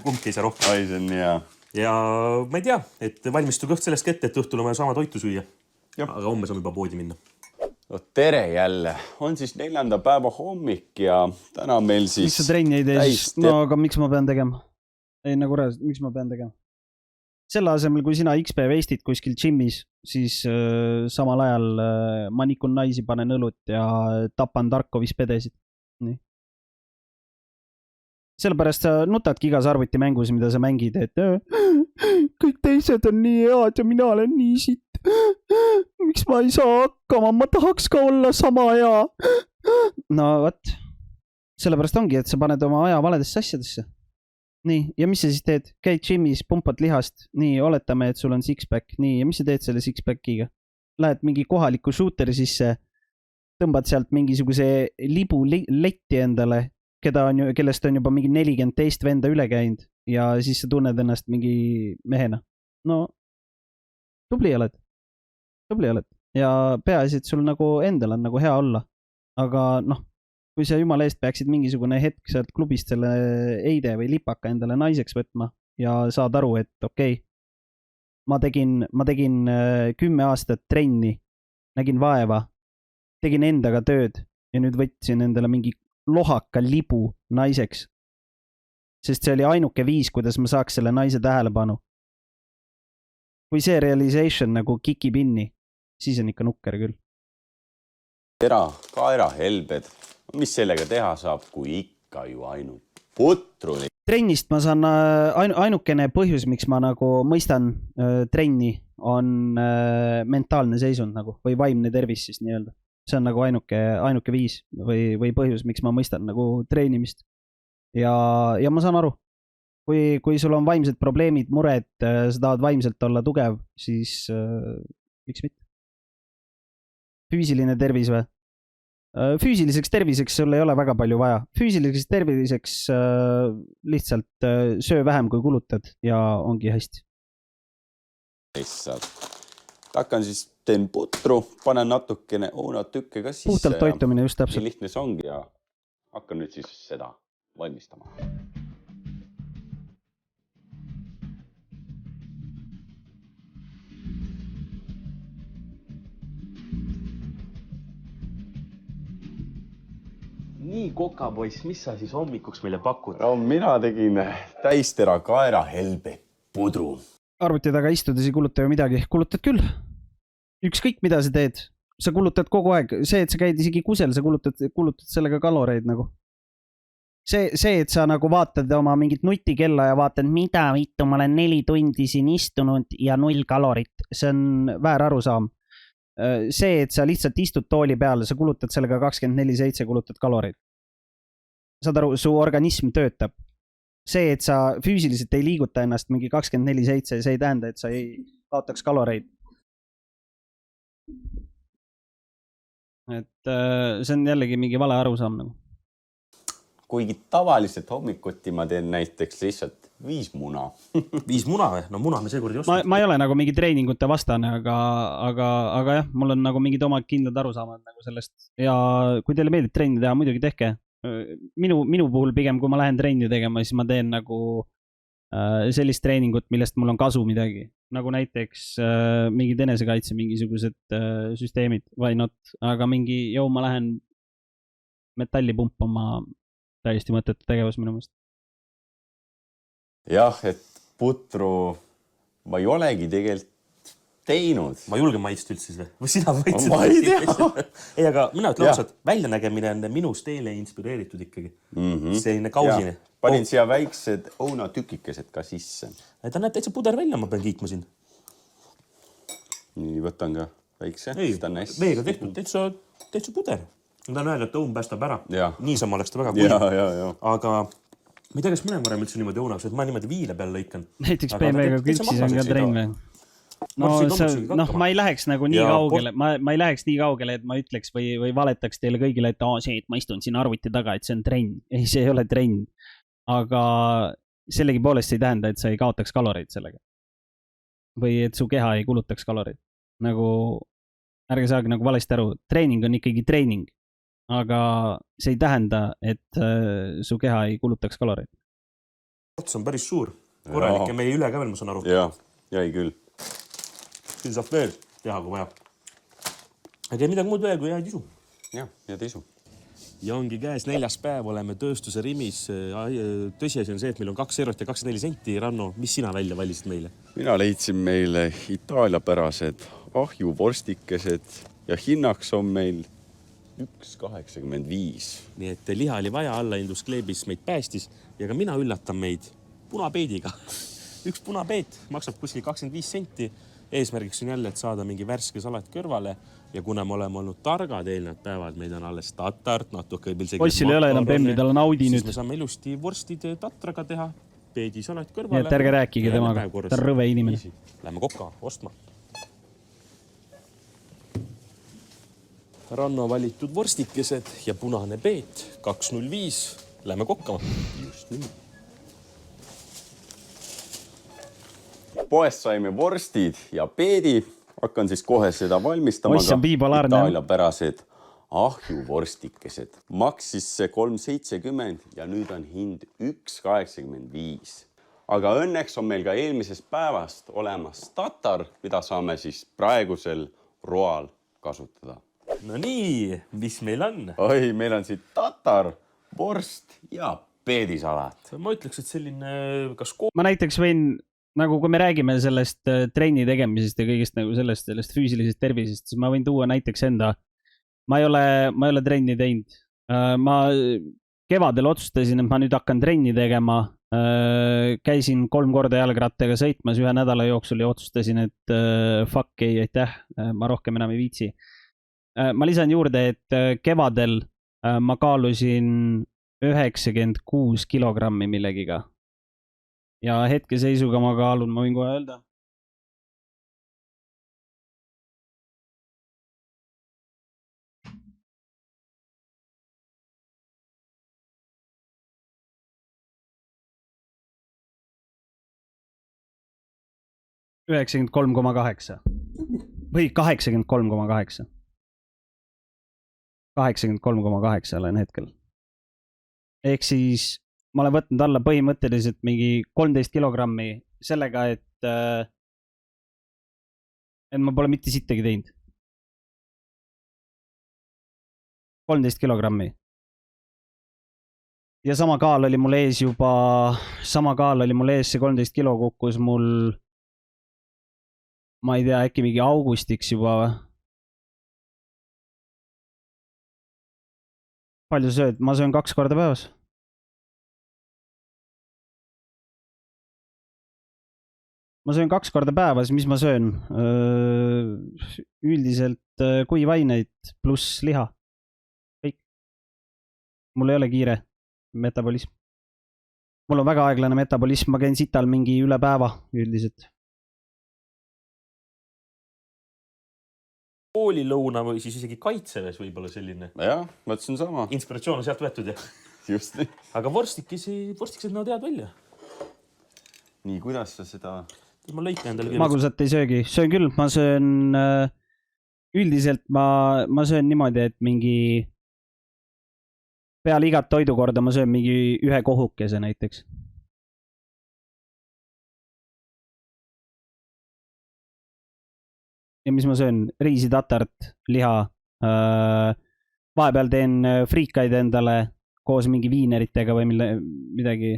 Kumbki ei saa rohkem. Ai, see on nii hea. Ja ma ei tea, et valmistu kõht sellest ette, et õhtul on sama toitu süüa. Aga homme saame juba poodi minna. Tere jälle. On siis 4. päeva hommik ja täna meil siis... Miks sa trenni ei tee siis? No, aga miks ma pean tegema? Ei, nagu rääs, miks ma pean tegema? Selle asemel, kui sina XP veistid kuskil gymmis, siis samal ajal ma nikun naisi, panen õlut ja tapan Tarkovis pedesid. Nii. Sellepärast sa nutadki igas arvuti mängus, mida sa mängid, et kõik teised on nii head ja mina olen nii sitt. miks ma ei saa hakkama, ma tahaks ka olla sama hea. No võt, sellepärast ongi, et sa paned oma aja valedesse asjadesse. Nii, ja mis sa siis teed? Käid gymis, pumpad lihast, nii, oletame, et sul on six-pack, nii, ja mis sa teed selle six-packiga? Lähed mingi kohaliku shooteri sisse, tõmbad sealt mingisuguse libu letti endale, kellest on juba mingi 40 teist venda üle käinud ja siis sa tunned ennast mingi mehena. No, tubli oled. Ja peaasi, et sul nagu endal on nagu hea olla. Aga noh, kui sa jumala eest peaksid mingisugune hetk sealt klubist selle eide või lipaka endale naiseks võtma ja saad aru, et okei, ma tegin 10 aastat trenni, nägin vaeva, tegin endaga tööd ja nüüd võtsin endale mingi lohaka libu naiseks. Sest see oli ainuke viis, kuidas ma saaks selle naise tähelepanu. Kui see realization nagu kikib inni, siis on ikka nukker küll. Kaera helbed. Mis sellega teha saab, kui ikka ju ainult putru? Trennist ma saan, ainukene põhjus, miks ma nagu mõistan trenni, on mentaalne seisund nagu, või vaimne tervis siis nii-öelda. See on nagu ainuke viis või põhjus, miks ma mõistan nagu treenimist. Ja ma saan aru, kui sul on vaimsed probleemid, mured, sa tahad vaimselt olla tugev, siis miks mitte? Füüsiline tervis või? Füüsiliseks terviseks sul ei ole väga palju vaja. Füüsiliseks terviseks lihtsalt söö vähem kui kulutad ja ongi hästi. Hakkan siis teen putru, panen natukene õunatükke ka sisse. Puhtalt toitumine just täpselt. Lihtne see ongi ja hakkan nüüd siis seda valmistama. Nii, kokapoiss, mis sa siis hommikuks meile pakud? No, mina tegin täistera kaera helbe pudru. Arvuti taga istudes ei kuluta ju midagi. Kulutad küll. Ükskõik, mida sa teed. Sa kulutad kogu aeg. See, et sa käid isegi kusel, sa kulutad sellega kaloreid nagu. See, et sa nagu vaatad oma mingit nutikella ja vaatad, mida vittu, ma olen 4 tundi siin istunud ja 0 kalorit. See on väär arusaam. See, et sa lihtsalt istud tooli peale, sa kulutad sellega 24/7, kulutad kaloreid. Saad aru, su organism töötab. See, et sa füüsiliselt ei liiguta ennast mingi 24/7, see ei tähenda, et sa ei kaotaks kaloreid. Et see on jällegi mingi vale arusaam nagu. Kuigi tavaliselt hommikuti ma teen näiteks lihtsalt 5 muna. 5 muna või? No muna me seekord ei osta. Ma ei ole nagu mingi treeningute vastane, aga jah, mul on nagu mingid omad kindlad arusaamad nagu sellest. Ja kui teile meeldib trenni teha, muidugi tehke. Minu puhul pigem, kui ma lähen trenni tegema, siis ma teen nagu sellist treeningut, millest mul on kasu midagi. Nagu näiteks mingid enesekaitse, mingisugused süsteemid, why not. Aga mingi, ma lähen metalli pumpama, täiesti mõttetu tegevus minu mõist. Jah, et putru ma ei olegi tegelikult teinud. Ma julgen maitst üldse siis või sina võitsid? Ma ei tea. Ei, aga mina ütlen ausalt, väljanägemine on minust teile inspireeritud ikkagi. Selline kausine. Panin siia väiksed õunatükikesed ka sisse. Ta näeb täitsa puder välja, ma pean kiitma siin. Nii, võtan ka väikse. Ei, veega tehtud, täitsa puder. Ta on öelda, et õun päästab ära. Niisama oleks ta väga kuiv. Aga ma ei tea, kas mõnem varem üldse niimoodi õunaks, et ma niimoodi viile peal lõikan. Näiteks BMW-ga küpsis on ka trenn või? No, ma ei läheks nagu nii kaugele, ma ei läheks nii kaugele, et ma ütleks või valetaks teile kõigile, et see, et ma istun siin arvuti taga, et see on trenn. Ei, see ei ole trenn. Aga sellegi poolest ei tähenda, et sa ei kaotaks kaloreid sellega. Või et su keha ei kulutaks kaloreid. Nagu, ärge saage nagu valesti aru, treening on ikkagi treening. Aga see ei tähenda, et su keha ei kulutaks kaloreid. Ots on päris suur. Korralik ja meie üle ka veel, ma saan aru. Jäi küll. Siin saab veel teha, kui vaja. Aga midagi muud veel, kui head isu. Head isu. Ja ongi käes 4. päev, oleme tööstuse rimis. Tõsiasi on see, et meil on 2 eurot ja 24 senti. Ranno, mis sina välja valisid meile? Mina leidsin meile itaaliapärased ahjuvorstikesed ja hinnaks on meil 1,85. Nii et liha oli vaja, Allahindus kleebis meid päästis ja ka mina üllatan meid punapeediga. Üks punapeet maksab kuskil 25 senti eesmärgiks on jälle, et saada mingi värske salat kõrvale ja kuna me oleme olnud targad eelnevad päevad, meid on alles tatart, natuke Bossil ei ole enam Bemmi, tal on Audi siis nüüd. me saame ilusti vorstid tatraga teha, peedi salat Nii kõrvale. et ärge rääkige temaga, ta on rõve inimene. Lähme kokka ostma. Ranno valitud vorstikesed ja punane peet 205. Lähme kokkama. Just nii. Poest saime vorstid ja peedi. Hakkan siis kohe seda valmistama. Oss on piipalaarne. Itaalia pärased ahjuvorstikesed. Maksis see 3,70 ja nüüd on hind 1,85. Aga õnneks on meil ka eelmisest päevast olemas tatar, mida saame siis praegusel roal kasutada. No nii, mis meil on? Oi, meil on siit tatar, vorst ja peedisalat. Ma ütleks, et selline kas Ma näiteks võin, nagu kui me räägime sellest trenni tegemisest ja kõigest nagu sellest füüsilisest tervisest, siis ma võin tuua näiteks enda. Ma ei ole trenni teinud. Ma kevadel otsustasin, et ma nüüd hakkan trenni tegema. Käisin 3 korda jalgrattaga sõitmas ühe nädala jooksul ja otsustasin, et fuck ei, aitäh, ma rohkem enam ei viitsi. Ma lisan juurde, et kevadel ma kaalusin 96 kilogrammi millegiga. Ja hetkeseisuga ma kaalun, ma võin kohe öelda. $93,8 või 83,8. 83,8 olen hetkel. Ehk siis ma olen võtnud alla põhimõtteliselt mingi 13 kilogrammi sellega, et ma pole mitte sittagi teinud. 13 kilogrammi. Ja sama kaal oli mul ees see 13 kilo kukkus mul, ma ei tea, äkki mingi augustiks juba või? Palju sööd? Ma söön 2 korda päevas. Ma söön 2 korda päevas, mis ma söön? Üldiselt kuivaineid pluss liha. Kõik. Mul ei ole kiire metabolism. Mul on väga aeglane metabolism, ma käin sital mingi üle päeva üldiselt. koolilõuna või siis isegi kaitseväes võib-olla selline. Jah, mõtlesin sama. Inspiratsioon on sealt võetud, jah? Just nii. Aga vorstikesed näevad head välja. Nii, kuidas sa seda... Ma lõikan endale magusat ei söögi. Söön küll, ma söön... Üldiselt ma söön niimoodi, et mingi... Peale igat toidukorda ma söön mingi 1 kohukese näiteks. Ja mis ma söön? Riisi, tatart, liha. Vahepeal teen friikaid endale koos mingi viineritega või midagi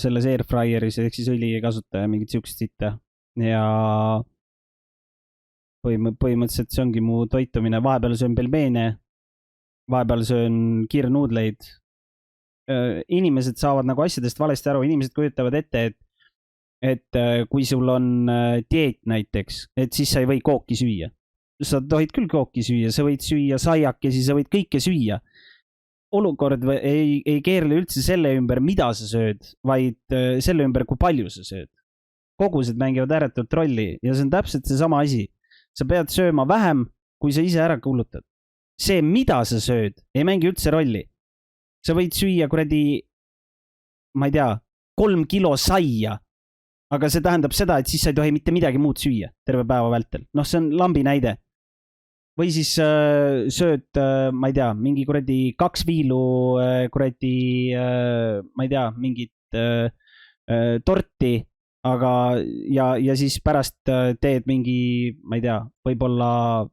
selles airfryeris, ehk siis õli ei kasuta ja mingit siukest sitta. Ja põhimõtteliselt see ongi mu toitumine. Vahepeal söön pelmeene, vahepeal söön kiirnuudleid. Inimesed saavad nagu asjadest valesti aru. Inimesed kujutavad ette, et kui sul on dieet näiteks, et siis sa ei või kooki süüa. Sa tohid küll kooki süüa, sa võid süüa saiakesi, sa võid kõike süüa. Olukord ei keerle üldse selle ümber, mida sa sööd, vaid selle ümber, kui palju sa sööd. Kogused mängivad ääretult rolli ja see on täpselt see sama asi. Sa pead sööma vähem, kui sa ise ära kulutad. See, mida sa sööd, ei mängi üldse rolli. Sa võid süüa ma ei tea, 3 kilo saia. Aga see tähendab seda, et siis sa ei tohi mitte midagi muud süüa terve päeva vältel. Noh, see on lambi näide. Või siis sööd, ma ei tea, mingi 2 viilu, ma ei tea, mingit torti, aga ja siis pärast teed mingi, ma ei tea, võib-olla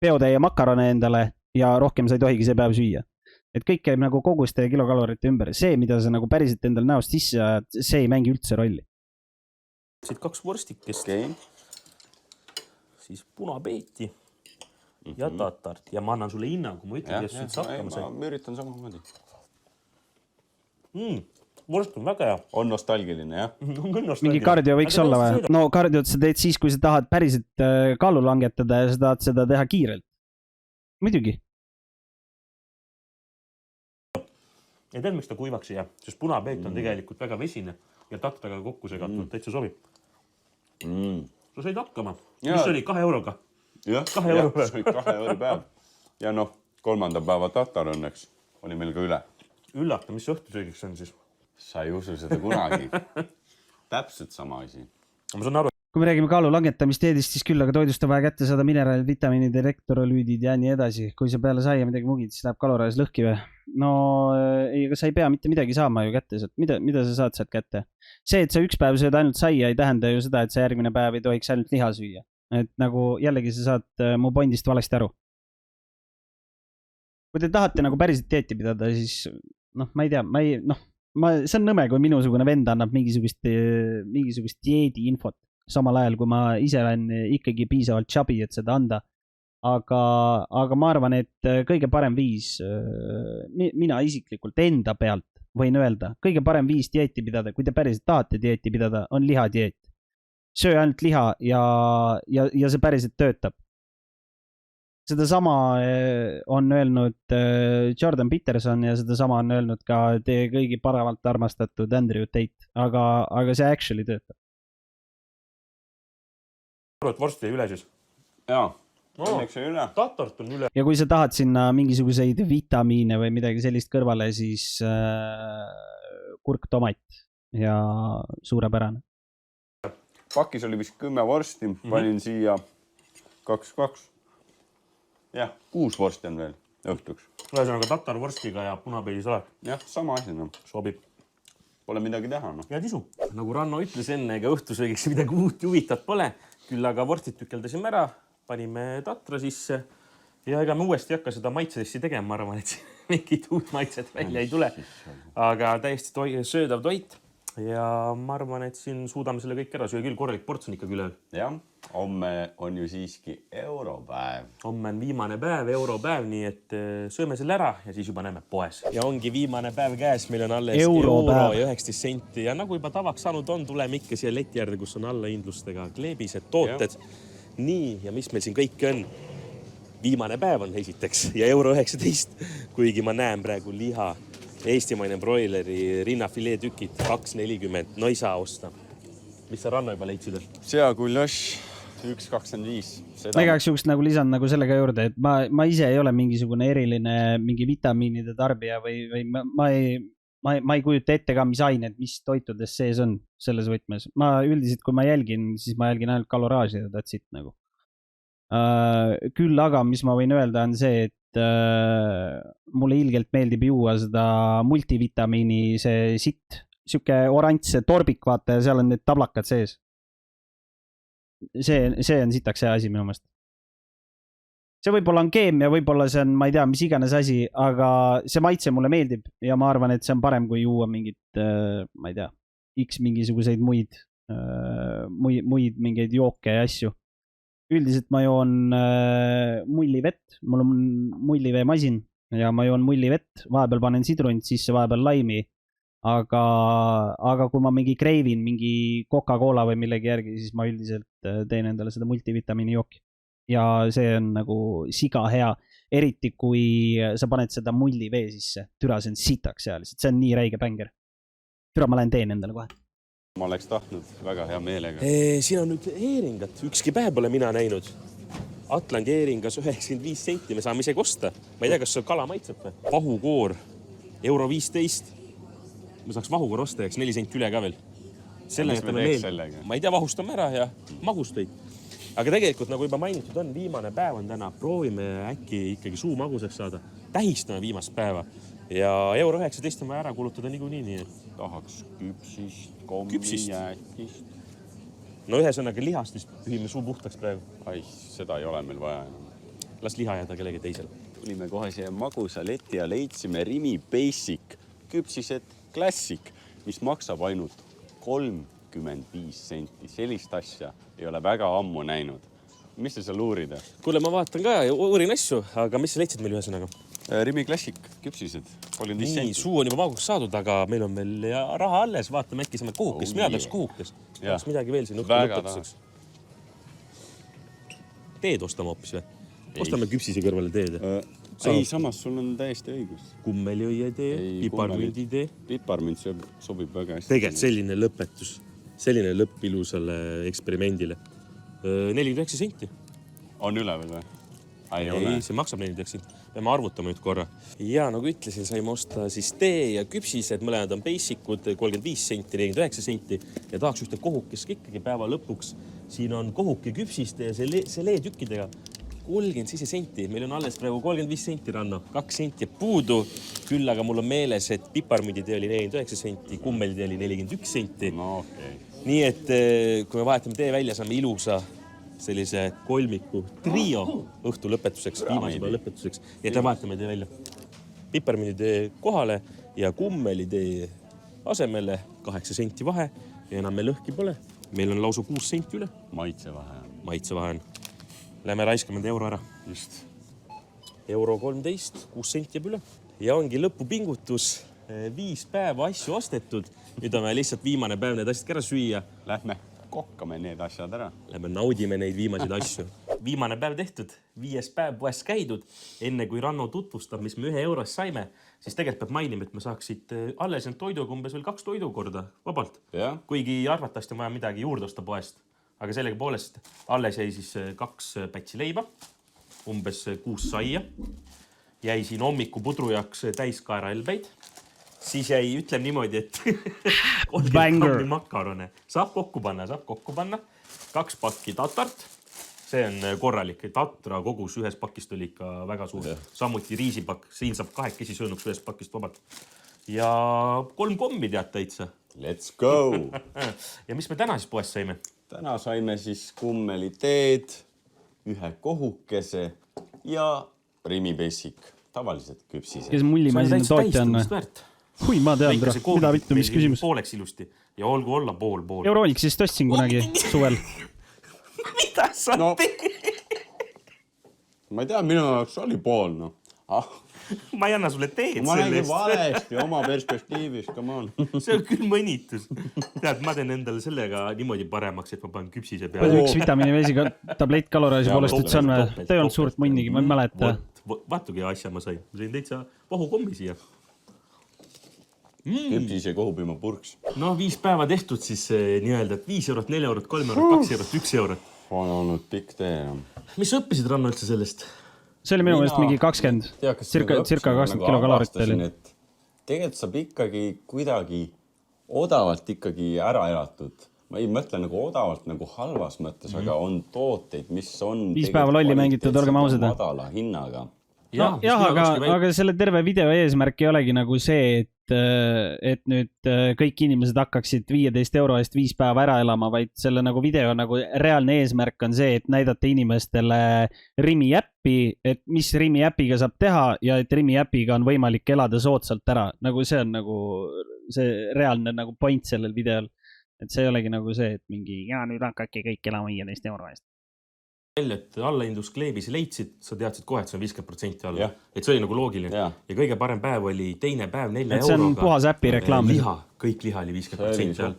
peotäie makarone endale ja rohkem sa ei tohigi see päev süüa. Et kõik käib nagu koguste ja kilokalorite ümber. See, mida sa nagu päriselt endal näost sisse ajad, see ei mängi üldse rolli. Siit 2 vorstikest. Okay. Siis punapeeti ja tatart. Ja ma annan sulle hinna, kui ma ütlen, kes siit hakkama sai. Ma üritan samamoodi. vorst on väga hea. On nostalgiline, jah? Mingi kardio võiks olla või? No kardiot sa teed siis, kui sa tahad päriselt kaalu langetada ja sa tahad seda teha kiirelt. Muidugi. Ja tead, miks ta kuivaks ei jää? Sest punapeet on tegelikult väga vesine ja tattaga kokku segatud, täitsa sobib. Sa said hakkama. Mis oli 2 euroga? Jah, 2 euro päev. See oli 2 euro päev. Ja noh, 3. päeva tatar õnneks oli meil ka üle. Üllata, mis õhtusöögiks on siis? Sa ei usu seda kunagi. Täpselt sama asi. Ma saan aru. Kui me räägime kaalu langetamist eedist, siis küll, aga toidust on vaja kätte saada mineraalid, vitamiinid, elektrolüüdid ja nii edasi. Kui sa peale saia midagi mugid, siis läheb kaloraias lõhki või? No ei, aga sa ei pea mitte midagi saama ju kätte sealt. Mida sa saad sealt kätte? See, et sa üks päev sööd ainult saia, ei tähenda ju seda, et sa järgmine päev ei tohiks ainult liha süüa. Et nagu jällegi sa saad mu pointist valesti aru. Kui te tahate nagu päriselt dieeti pidada, siis noh, ma ei tea, see on nõme, kui minusugune vend annab mingisugust dieedi infot. Samal ajal, kui ma ise olen ikkagi piisavalt chubby, et seda anda. Aga ma arvan, et kõige parem viis, mina isiklikult enda pealt võin öelda, kõige parem viis dieeti pidada, kui te päriselt tahate dieeti pidada, on lihadieet. Söö ainult liha ja see päriselt töötab. Seda sama on öelnud Jordan Peterson ja seda sama on öelnud ka teie kõigi paravalt armastatud Andrew Tate, aga see actually töötab. Et vorsti üle siis? Jaa, õnneks ei üle. Tatart on üle. Ja kui sa tahad sinna mingisuguseid vitamiine või midagi sellist kõrvale, siis kurk tomat ja suurepärane. Pakis oli vist 10 vorsti, panin siia 2. Jah, 6 vorsti on veel õhtuks. Ühesõnaga tatar vorstiga ja punapeedisalat. Jah, sama asi, no. Sobib. Pole midagi teha, no. Ja tisu. Nagu Ranno ütles enne, ega õhtusöögiks midagi uut juvitat pole. Küll aga vorstid tükeldasime ära, panime tatra sisse ja ega me uuesti hakka seda maitsedessi tegema, ma arvan, et mingid uut maitset välja ei tule. Aga täiesti söödav toit ja ma arvan, et siin suudame selle kõik ära sööa küll, korralik ports on ikka küll. Jah, homme on ju siiski europäev. Homme on viimane päev, europäev, nii et sööme selle ära ja siis juba näeme poes. Ja ongi viimane päev käes, meil on alles euro ja 19 senti ja nagu juba tavaks saanud on, tuleme ikka siia leti äärde, kus on allahindlustega kleebised tooted. Ja. Nii, ja mis meil siin kõik on? Viimane päev on esiteks ja euro 19, kuigi ma näen praegu liha. Eestimaine broileri rinnafilee tükid 2,40, no ei saa osta. Mis sa Ranno juba leidsid? Seakuljaš 1,25. Ma igaks juhust nagu lisan nagu sellega juurde, et ma ise ei ole mingisugune eriline mingi vitamiinide tarbija või ma ei kujuta ette ka, mis ained, mis toitudes sees on selles võtmes. Ma üldiselt, kui ma jälgin, siis ma jälgin ainult kaloraaži ja that's it nagu. Küll aga, mis ma võin öelda, on see, et mulle ilgelt meeldib juua seda multivitamiini see sitt, siuke oranž torbik, vaata, ja seal on need tablakad sees. See on sitaks hea asi minu meelest. See võib-olla on keemia, võib-olla see on, ma ei tea, mis iganes asi, aga see maitse mulle meeldib ja ma arvan, et see on parem kui juua mingit, ma ei tea, X mingisuguseid muid mingeid jooke ja asju. Üldiselt ma joon mullivett, mul on mulliveemasin ja ma joon mullivett, vahepeal panen sidrunit sisse, vahepeal laimi, aga kui ma mingi kreivin mingi Coca-Cola või millegi järgi, siis ma üldiselt teen endale seda multivitamiini jooki. Ja see on nagu siga hea, eriti kui sa paned seda mullivee sisse, türa see on sitaks seal, see on nii räige bänger. Türa ma lähen teen endale kohe. Ma oleks tahtnud väga hea meelega. Siin on nüüd eeringat, ükski päev pole mina näinud. Atlandi eeringas 95 senti, me saame ise kosta. Ma ei tea, kas see kala maitseb või? Vahukoor, euro 15. Me saaks vahukoor osta, 4 senti üle ka veel. Selle jätame meel. Ma ei tea, vahustame ära ja magustoid. Aga tegelikult, nagu juba mainitud on, viimane päev on täna. Proovime äkki ikkagi suu maguseks saada. Tähistame viimast päeva. Ja euro 19 on vaja ära kulutada niikuinii. Tahaks küpsist, kommi, jäätist. No ühesõnaga lihast vist pühime suu puhtaks praegu. Ai, seda ei ole meil vaja. Las liha jääda kellegi teisel. Tulime kohe siia magusa leti ja leidsime Rimi Basic küpsised Classic, mis maksab ainult 35 senti. Sellist asja ei ole väga ammu näinud. Mis te seal uurida? Kuule, ma vaatan ka ja uurin asju, aga mis sa leidsid meil ühesõnaga? Rimi Classic, küpsised, 35 nii, senti. suu on juba maakuks saadud, aga meil on veel raha alles. Vaatame, äkki saame kuhukes. Mina tahaks kuhukes. Tahaks midagi veel siin lõpetuseks. Teed ostame hoopis või? Ostame küpsise kõrvale teed. Ei, samas sul on täiesti õigus. Kummeliõie tee, piparmündi tee. Piparmünd sobib väga hästi. Tegelikult selline lõpetus. Selline lõpp ilusale eksperimendile. 49 senti. On üle veel või? Ei, see maksab 49 senti. Peame arvutama nüüd korra. Ja nagu ütlesin, saime osta siis tee ja küpsised. Mõlemad on basicud, 35 senti, 49 senti. Ja tahaks ühte kohukest ikkagi päeva lõpuks. Siin on kohuke küpsiste ja see leetükkidega 37 senti. Meil on alles praegu 35 senti, Ranno. 2 senti puudu. Küll aga mul on meeles, et piparmünditee oli 49 senti, kummelitee oli 41 senti. No okei. Nii et kui me vahetame tee välja, saame ilusa sellise kolmiku trio õhtu lõpetuseks, viimase päeva lõpetuseks. Ja ta vahetame tee välja. Piparmünditee kohale ja kummelitee asemele 8 senti vahe ja enam meil lõhki pole. Meil on lausa 6 senti üle. Maitse vahe. Maitse vahe on. Lähme raiskame euro ära. Just. Euro 13, 6 senti jääb üle. Ja ongi lõpupingutus. 5 päeva asju ostetud. Nüüd on lihtsalt viimane päev need asjad ära süüa. Lähme kokkame need asjad ära. Lähme naudime neid viimaseid asju. Viimane päev tehtud, 5 päev poes käidud. Enne kui Ranno tutvustab, mis me 1 euros saime, siis tegelikult peab mainima, et me saaksid alles need toiduga umbes veel 2 toidukorda vabalt. Ja. Kuigi arvatavasti on vaja midagi juurde osta poest. Aga sellega poolest alles jäi siis 2 pätsi leiba, umbes 6 saia. Jäi siin hommiku pudru jaoks täiskaera elbeid. Siis jäi, ütlem niimoodi, et 30 grammi makarone. Saab kokku panna. 2 pakki tatart. See on korralik. Tatra kogus ühes pakist oli ikka väga suur. Samuti riisipakk. Siin saab 2 söönuks ühes pakist vabalt. Ja 3 kommi tead täitsa. Let's go! Ja mis me täna siis poest saime? Täna saime siis kummeliteed, 1 kohukese ja Rimi Basic. Tavaliselt küpsised. Kes mullimasina tootja on? Hui, ma tean, mida vittu, mis küsimus? Pooleks ilusti ja olgu olla pool. Euroniksist ostsin kunagi suvel. Mida sa teed? Ma ei tea, minu jaoks oli pool, no. Ma ei anna sulle teed sellest. Ma nägin valesti oma perspektiivis, come on. See on küll mõnitus. Tead, ma teen endale sellega niimoodi paremaks, et ma panen küpsise peale. Palju üks vitamiiniveesi tablett kaloraaži poolest, et see on või? Ta ei olnud suurt mõnnigi, ma ei mäleta. Vaatugi asja ma sain. Ma sain täitsa vahukommi siia. Küpsise kohupima purks. No 5 päeva tehtud siis nii-öelda, et 5 eurot, 4 eurot, 3 eurot, 2 eurot, 1 eurot. On olnud pikk tee. Mis õppisid, Ranno, üldse sellest? See oli minu meelest mingi 20, circa 20 kilokalorit oli. Tegelikult saab ikkagi kuidagi odavalt ikkagi ära elatud. Ma ei mõtle nagu odavalt nagu halvas mõttes, aga on tooteid, mis on 5 päeva lolli mängitud, olgem ausad. Madala hinnaga. Jah, aga selle terve video eesmärk ei olegi nagu see, et nüüd kõik inimesed hakkaksid 15 euro eest 5 päeva ära elama, vaid selle nagu video nagu reaalne eesmärk on see, et näidata inimestele Rimi äppi, et mis Rimi äpiga saab teha ja et Rimi äpiga on võimalik elada soodsalt ära. Nagu see on nagu see reaalne nagu point sellel videol. Et see ei olegi nagu see, et mingi ja nüüd hakkake kõik elama 15 euro eest. Välja, et allahindluskleebis leidsid, sa teadsid kohe, et see on 50% alla. Et see oli nagu loogiline. Ja kõige parem päev oli teine päev 4 euroga. See on puhas äpi reklaam. Kõik liha oli 50% seal.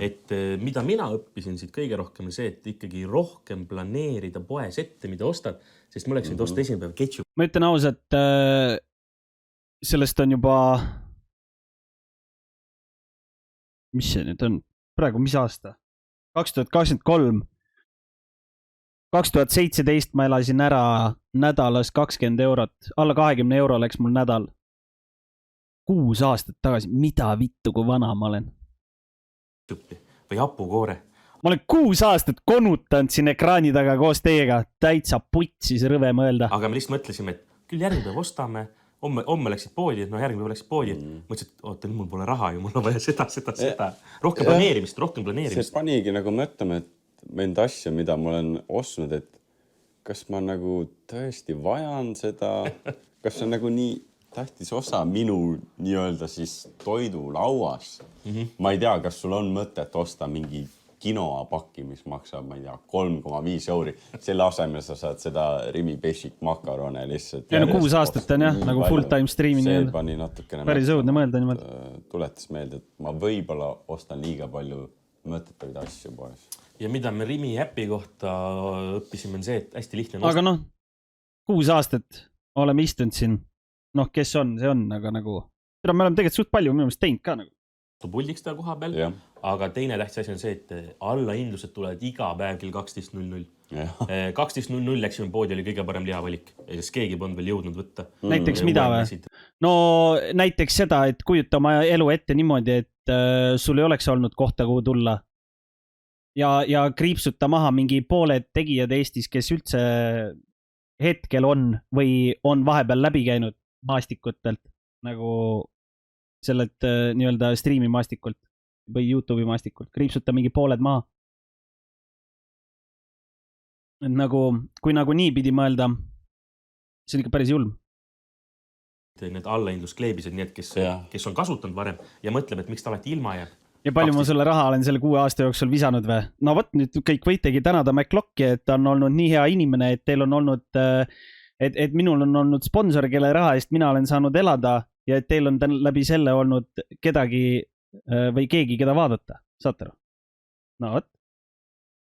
Et mida mina õppisin siit kõige rohkem on see, et ikkagi rohkem planeerida poes ette, mida ostad, sest ma oleksin osta esimene päev ketšup. Ma ütlen ausalt, sellest on juba... Mis see nüüd on? Praegu mis aasta? 2023. 2017 ma elasin ära nädalas 20 eurot. Alla 20 euro läks mul nädal. 6 aastat tagasi. Mida vittu, kui vana ma olen? Või hapukoore. Ma olen 6 aastat konutanud siin ekraani taga koos teiega. Täitsa putsis rõve mõelda. Aga me lihtsalt mõtlesime, et küll järgmine päev ostame. Homme läksid poodi, no järgmine päev läksid poodi. Mõtlesin, et oota, nüüd mul pole raha ju, mul on vaja seda. Rohkem planeerimist. See panigi nagu mõtlema, et mind asja, mida ma olen ostnud, et kas ma nagu tõesti vajan seda, kas see on nagu nii tähtis osa minu nii-öelda siis toidulauas. Ma ei tea, kas sul on mõtet osta mingi quinoa-pakki, mis maksab, ma ei tea, 3,5 euri. Selle asemel sa saad seda Rimi Basic makarone lihtsalt. Ja 6 aastat on jah, nagu full-time streaming. See pani natukene päris õudne mõelda nimelt. Tuletas meelde, et ma võib-olla ostan liiga palju mõtetavaid asju poes. Ja mida me Rimi äpi kohta õppisime on see, et hästi lihtne on. Aga 6 aastat oleme istunud siin. Kes on, see on, aga nagu... Me oleme tegelikult suht palju minu meelest teinud ka nagu. Puldiks ta koha peal, aga teine tähtis asi on see, et allahindlused tulevad iga päev kell 12.00. 12.00 läksime poodi, oli kõige parem lihavalik. Sest keegi polnud veel jõudnud võtta. Näiteks mida või? No näiteks seda, et kujuta oma elu ette niimoodi, et sul ei oleks olnud kohta, kuhu tulla. Ja kriipsuta maha mingi pooled tegijad Eestis, kes üldse hetkel on või on vahepeal läbi käinud maastikutelt, nagu sellelt nii-öelda streami maastikult või YouTube'i maastikult, kriipsuta mingi pooled maha. Et nagu, kui nagu nii pidi mõelda, see on ikka päris julm. Need allahindluskleebised, need, kes on kasutanud varem ja mõtleb, et miks ta alati ilma jääb. Ja palju ma selle raha olen selle 6 aasta jooksul visanud või? No võt, nüüd kõik võitegi tänada McLocki, et ta on olnud nii hea inimene, et teil on olnud, et minul on olnud sponsor, kelle raha eest mina olen saanud elada ja et teil on läbi selle olnud kedagi või keegi, keda vaadata. Saate aru? No võt.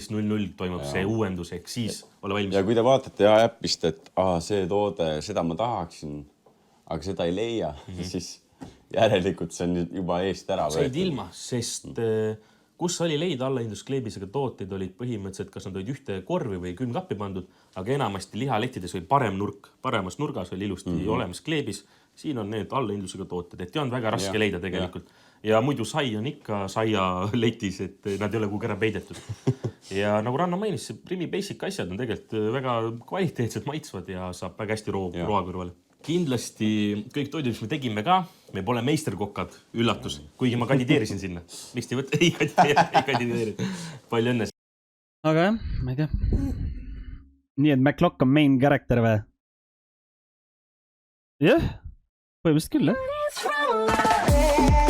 0-0 toimub see uuendus, ehk siis ole valmis. Ja kui te vaatate äppist, et see toode, seda ma tahaksin, aga seda ei leia, siis järelikult see on juba eest ära võetud. Said ilma, sest kus oli leida allahindluskleebisega tooteid olid põhimõtteliselt, kas nad olid ühte korvi või külmkappi pandud, aga enamasti lihalettides oli parem nurk. Paremas nurgas oli ilusti olemas kleebis. Siin on need allahindlusega tooted, et on väga raske leida tegelikult. Ja muidu sai on ikka saia letis, et nad ei ole kuhugi ära peidetud. Ja nagu Ranno mainis, Rimi Basic asjad on tegelikult väga kvaliteetsed maitsvad ja saab väga hästi roa kõrvale. Kindlasti kõik toidud, mis me tegime ka, me pole meisterkokkad, üllatus, kuigi ma kandideerisin sinna. Miks te võtta? Ei kandideerinud. Palju õnne. Aga jah, ma ei tea. Nii, et McLock on main character või? Jah, põhimõtteliselt küll, jah.